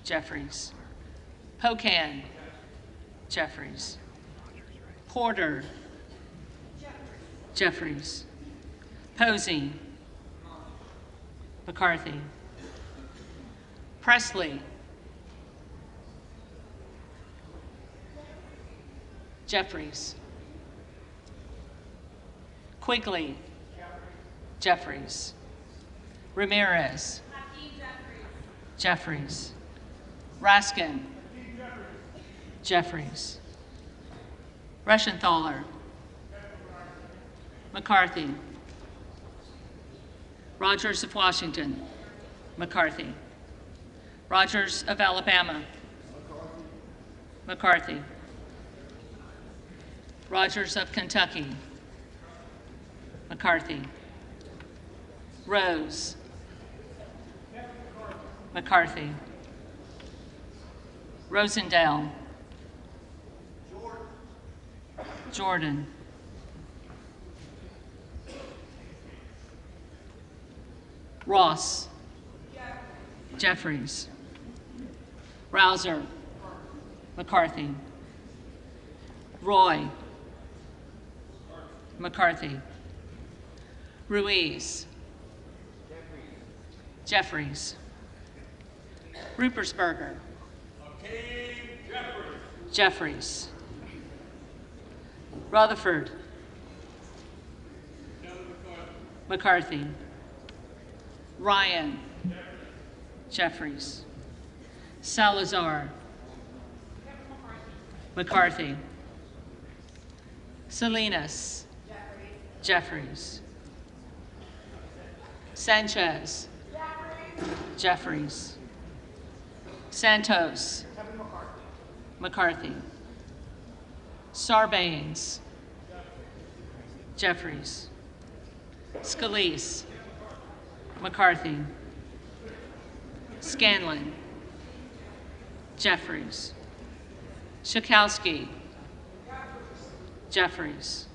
Jeffries. Pocan. Jeffries. Porter. Jeffries. Posey. McCarthy. Presley. Jeffries. Quigley. Jeffries. Ramirez. Jeffries. Raskin. Jeffries. Reschenthaler. McCarthy. Rogers of Washington. McCarthy. Rogers of Alabama. McCarthy. Rogers of Kentucky. McCarthy. Rose. McCarthy. Rosendale. Jordan. Ross. Jeffries. Rouser. McCarthy. Roy. McCarthy. Ruiz. Jeffries. Rupersberger. Jeffries. Rutherford. McCarthy. Ryan. Jeffries. Salazar. McCarthy. Salinas. Jeffries. Sanchez. Jeffries. Santos. McCarthy. Sarbanes. Jeffries. Scalise. McCarthy. Scanlon. Jeffries. Schakowsky. Jeffries.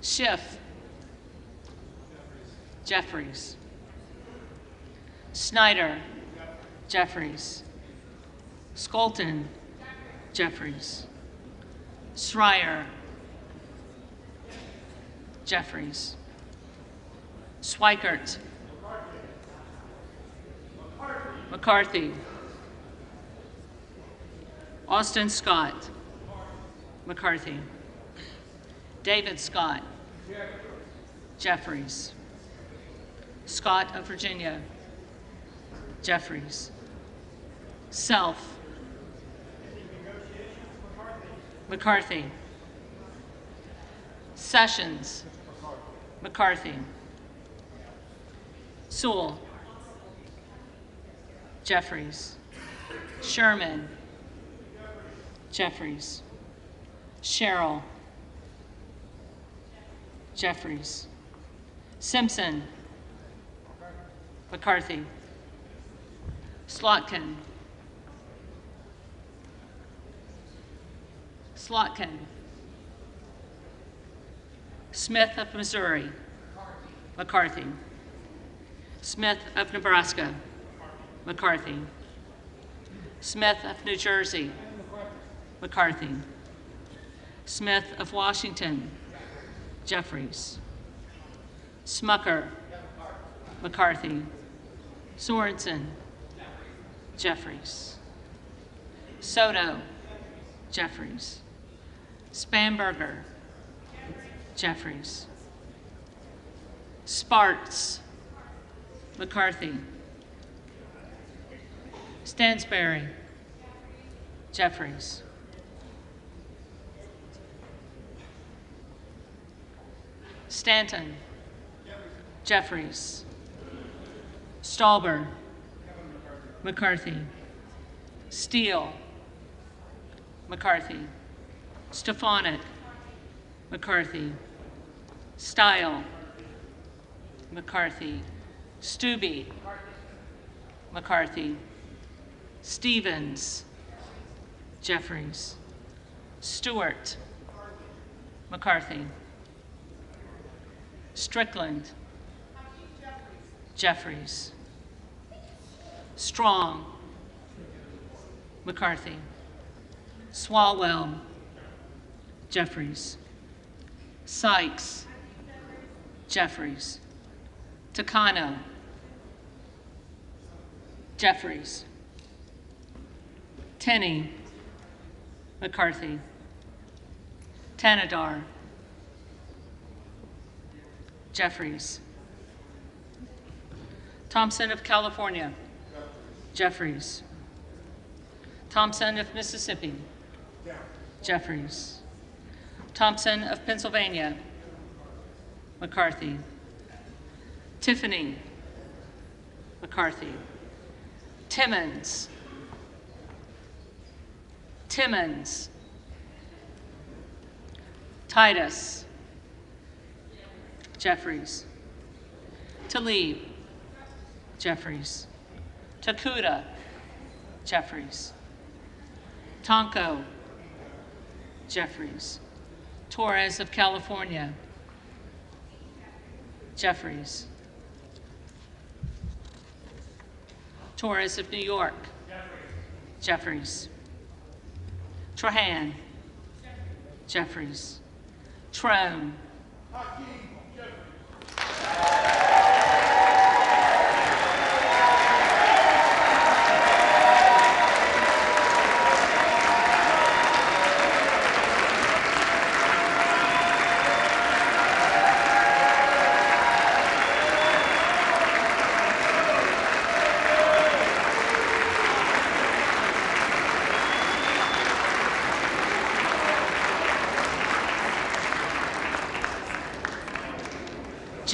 Schiff. Jeffries. Snyder. Jeffries. Skolton. Jeffries. Schreier. Jeffries. Swikert. McCarthy. Austin Scott. McCarthy. David Scott. Jeffries. Scott of Virginia. Jeffries. Self. McCarthy. Sessions. McCarthy. Sewell. Jeffries. Sherman. Jeffries. Sherrill. Jeffries. Simpson. McCarthy. Slotkin. Slotkin. Smith of Missouri. McCarthy. Smith of Nebraska. McCarthy. Smith of New Jersey. McCarthy. Smith of Washington. Jeffries. Smucker. McCarthy. Sorensen. Jeffries. Soto. Jeffries. Spanberger. Jeffries. Sparts. McCarthy. Stansberry. Jeffries. Stanton. Jeffries. Stauber. McCarthy. Steele. McCarthy. Stefanik. McCarthy. Style. McCarthy. Stubbe. McCarthy. Stevens. Jeffries. Stewart. McCarthy. Strickland. Jeffries. Strong. McCarthy. Swalwell. Jeffries. Sykes. Jeffries. Takano. Jeffries. Tenney. McCarthy. Tanadar. Jeffries. Thompson of California. Jeffries. Thompson of Mississippi. Jeffries. Thompson of Pennsylvania. McCarthy. Tiffany. McCarthy. Timmons. Timmons. Titus. Jeffries. Tlaib. Jeffries. Takuda. Jeffries. Tonko. Jeffries. Torres of California. Jeffries. Torres of New York. Jeffries. Trahan. Jeffries. Trone.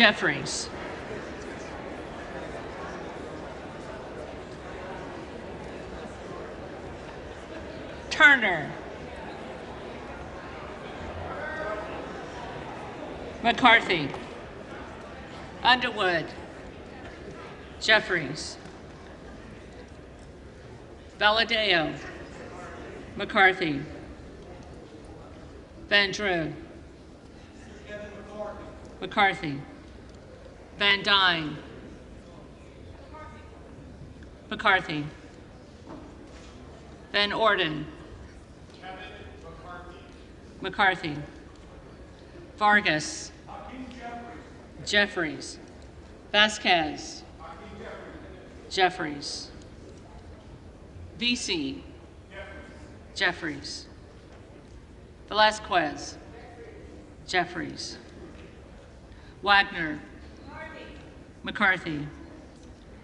Jeffries. Turner. McCarthy. Underwood. Jeffries. Valadeo. McCarthy. Van Drew. McCarthy. Van Dyne. McCarthy. Van Orden. McCarthy. Vargas. Jeffries. Vasquez. Jeffries. VC. Jeffries. Velasquez. Jeffries. Wagner. McCarthy.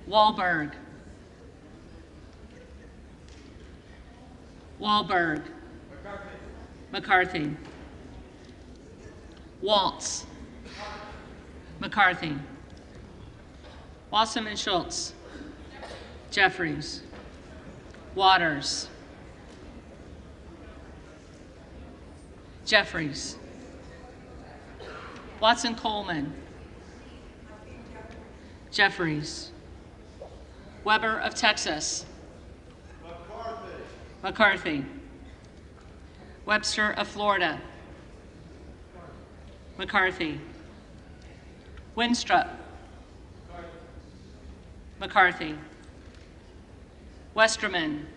Wahlberg. Wahlberg. McCarthy. Waltz. McCarthy. Wasserman Schultz. Jeffries. Waters. Jeffries. Watson Coleman. Jeffries. Weber of Texas. McCarthy. Webster of Florida. McCarthy. Winstrup. McCarthy. Westerman.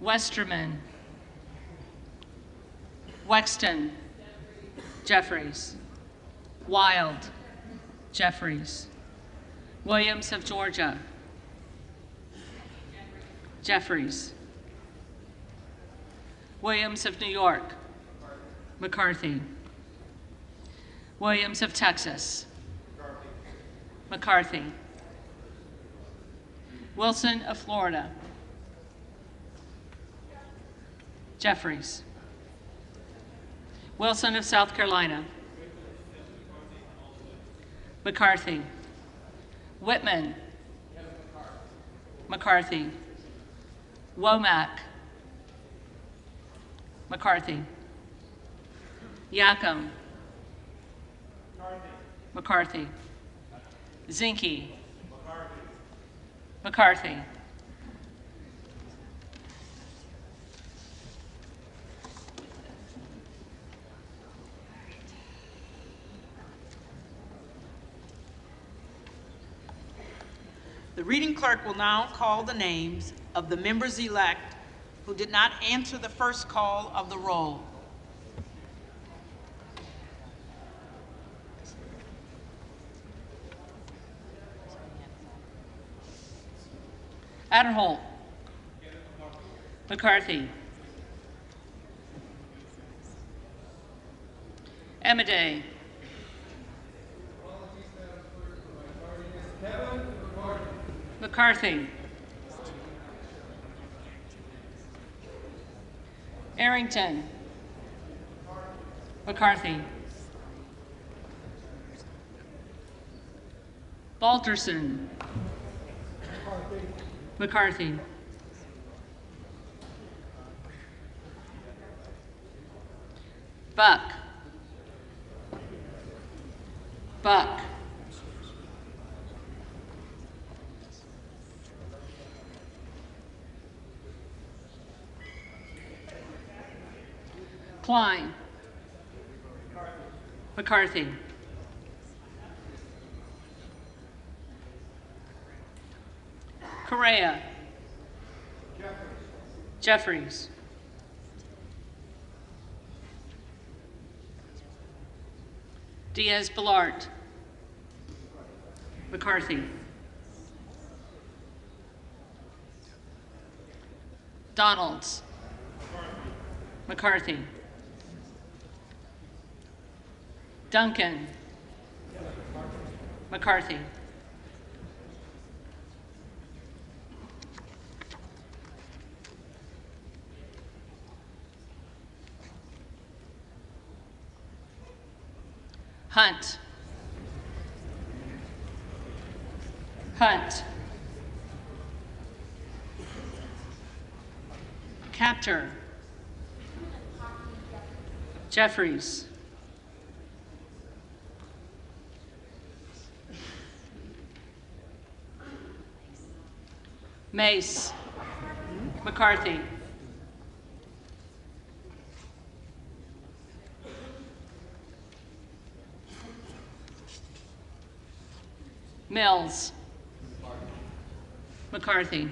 Westerman. Wexton. Jeffries. Wild. Jeffries. Williams of Georgia. Jeffries. Williams of New York. McCarthy. Williams of Texas. McCarthy. Wilson of Florida. Jeffries. Wilson of South Carolina. McCarthy. Whitman. McCarthy. Womack. McCarthy. Yacom. McCarthy. Zinke. McCarthy. The reading clerk will now call the names of the members-elect who did not answer the first call of the roll. Adderholt. McCarthy. Emiday. McCarthy. Arrington. McCarthy. Balterson. McCarthy. Buck. Buck. Klein. McCarthy. Correa. Jeffries. Diaz-Balart. McCarthy. Donalds. McCarthy. Duncan. McCarthy. Hunt. Hunt. Captor. Jeffries. Mace. McCarthy. Mills. McCarthy.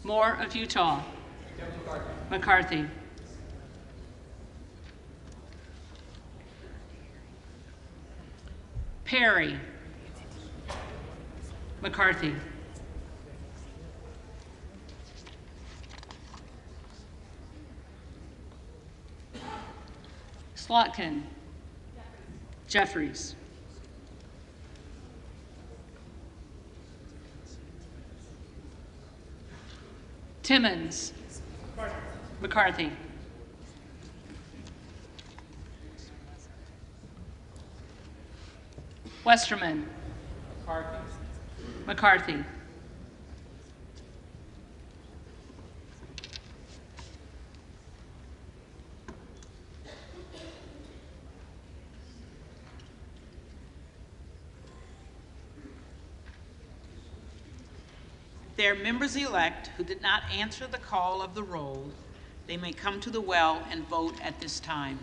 Moore of Utah. McCarthy. Perry. McCarthy. Slotkin. Jeffries. Timmons. McCarthy. Westerman. McCarthy. There are members-elect who did not answer the call of the roll. They may come to the well and vote at this time.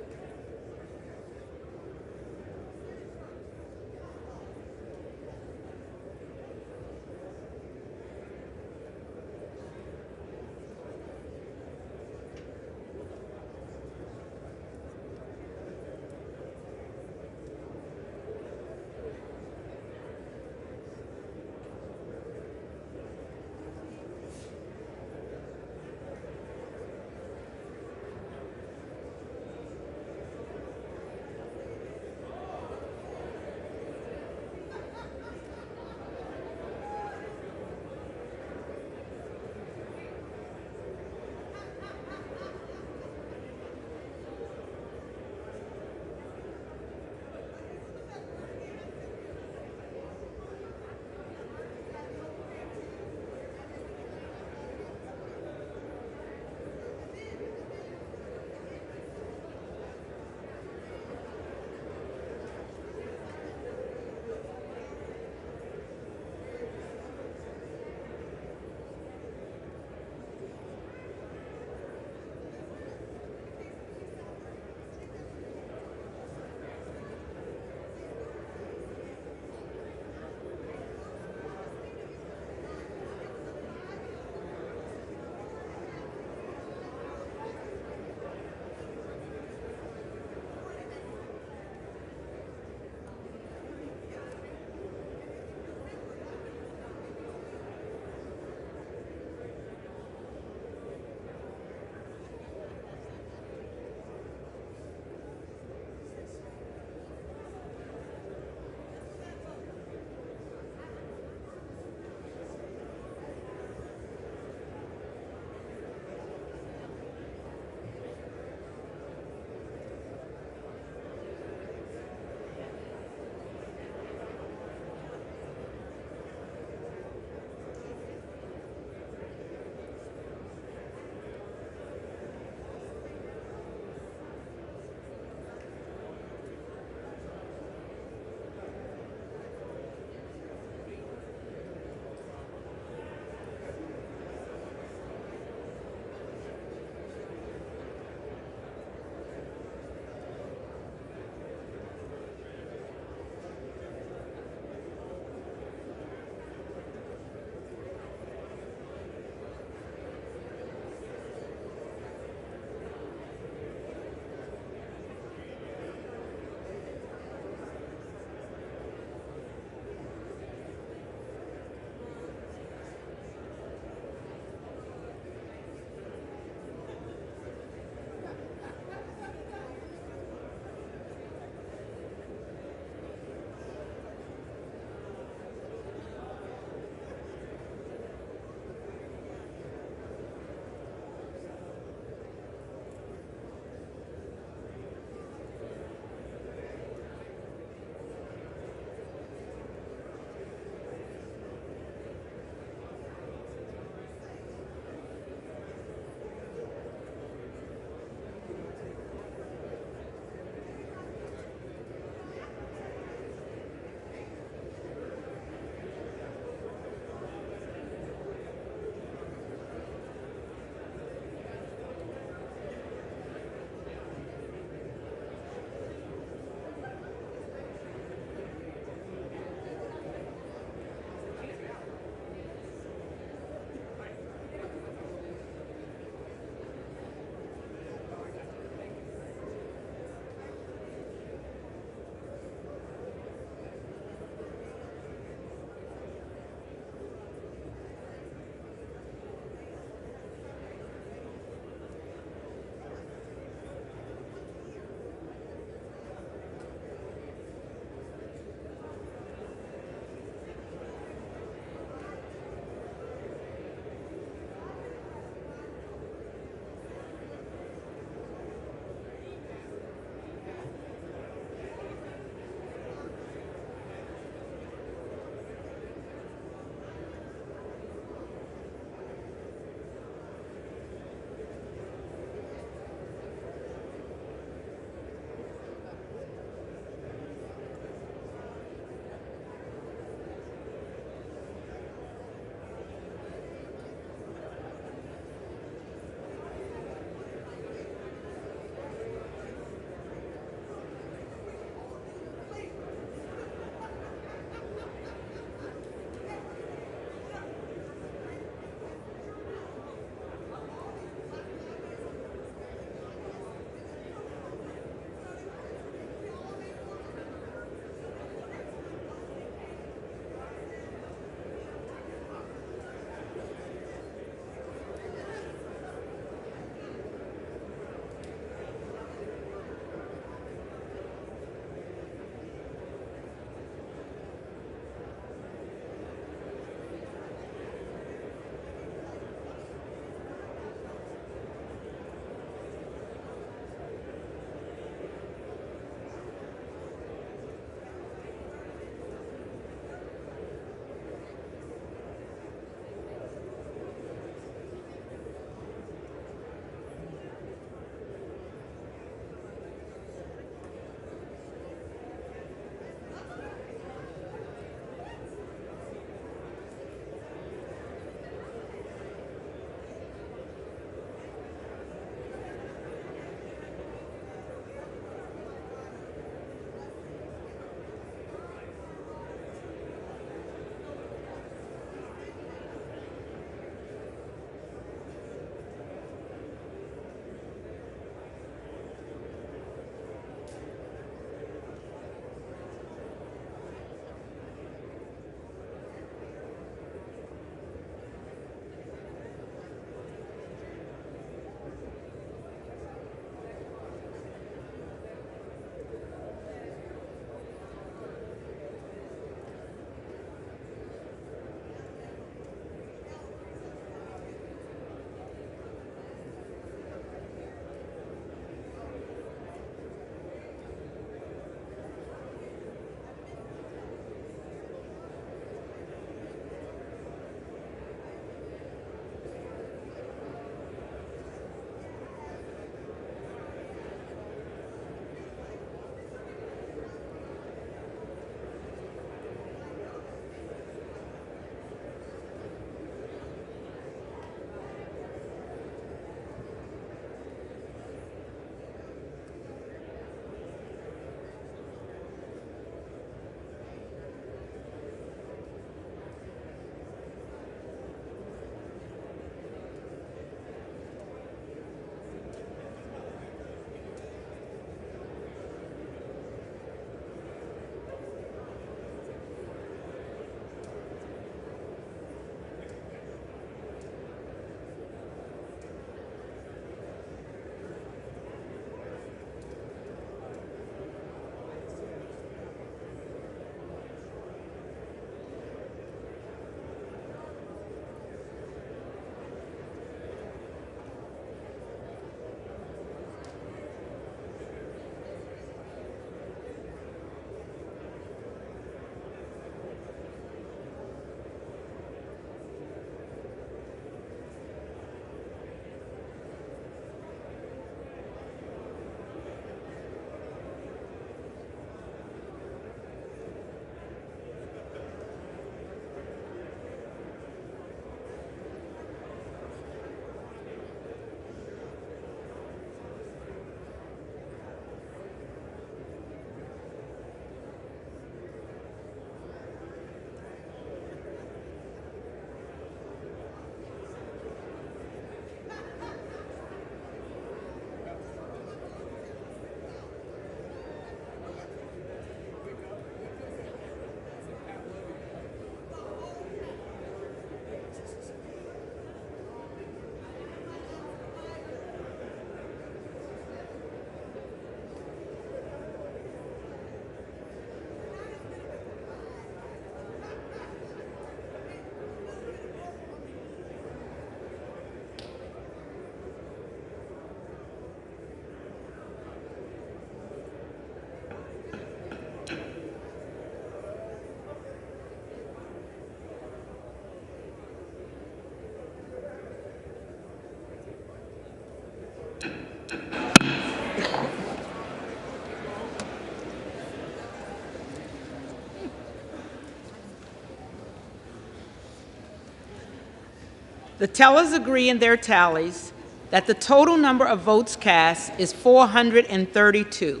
The tellers agree in their tallies that the total number of votes cast is 432,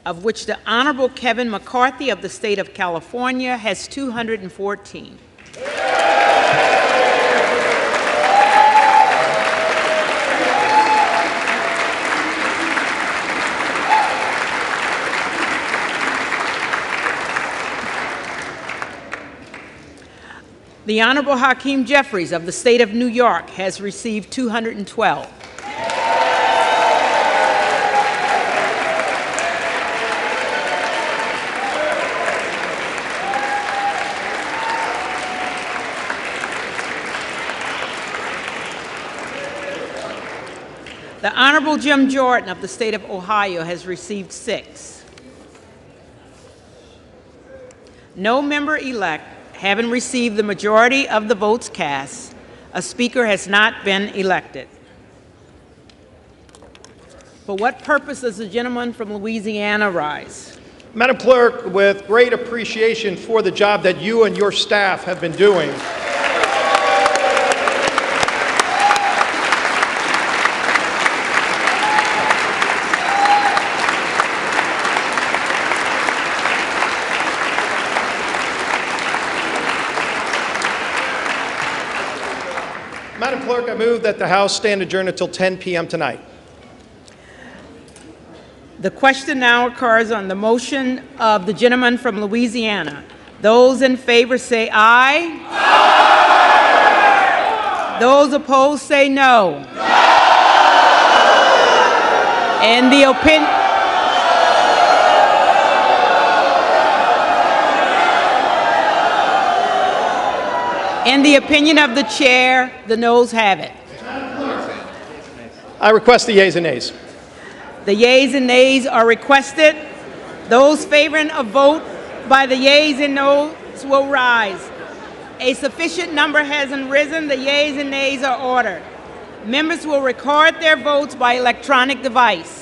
of which the Honorable Kevin McCarthy of the state of California has 214. The Honorable Hakeem Jeffries of the state of New York has received 212. The Honorable Jim Jordan of the state of Ohio has received 6. No member-elect having received the majority of the votes cast, a speaker has not been elected. For what purpose does the gentleman from Louisiana rise? Madam Clerk, with great appreciation for the job that you and your staff have been doing, Madam Clerk, I move that the House stand adjourned until 10 p.m. tonight. The question now occurs on the motion of the gentleman from Louisiana. Those in favor say aye. Aye. Those opposed say no. No. And the opinion. In the opinion of the chair, the noes have it. I request the yeas and nays. The yeas and nays are requested. Those favoring a vote by the yeas and noes will rise. A sufficient number hasn't risen. The yeas and nays are ordered. Members will record their votes by electronic device.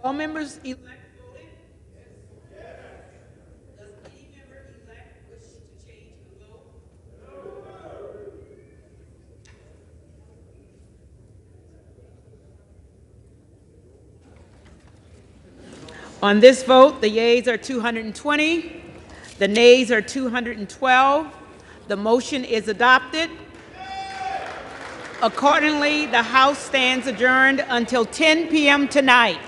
All members elect voted? Does any member elect wish to change the vote? On this vote, the yeas are 220, the nays are 212. The motion is adopted. Accordingly, the House stands adjourned until 10 p.m. tonight.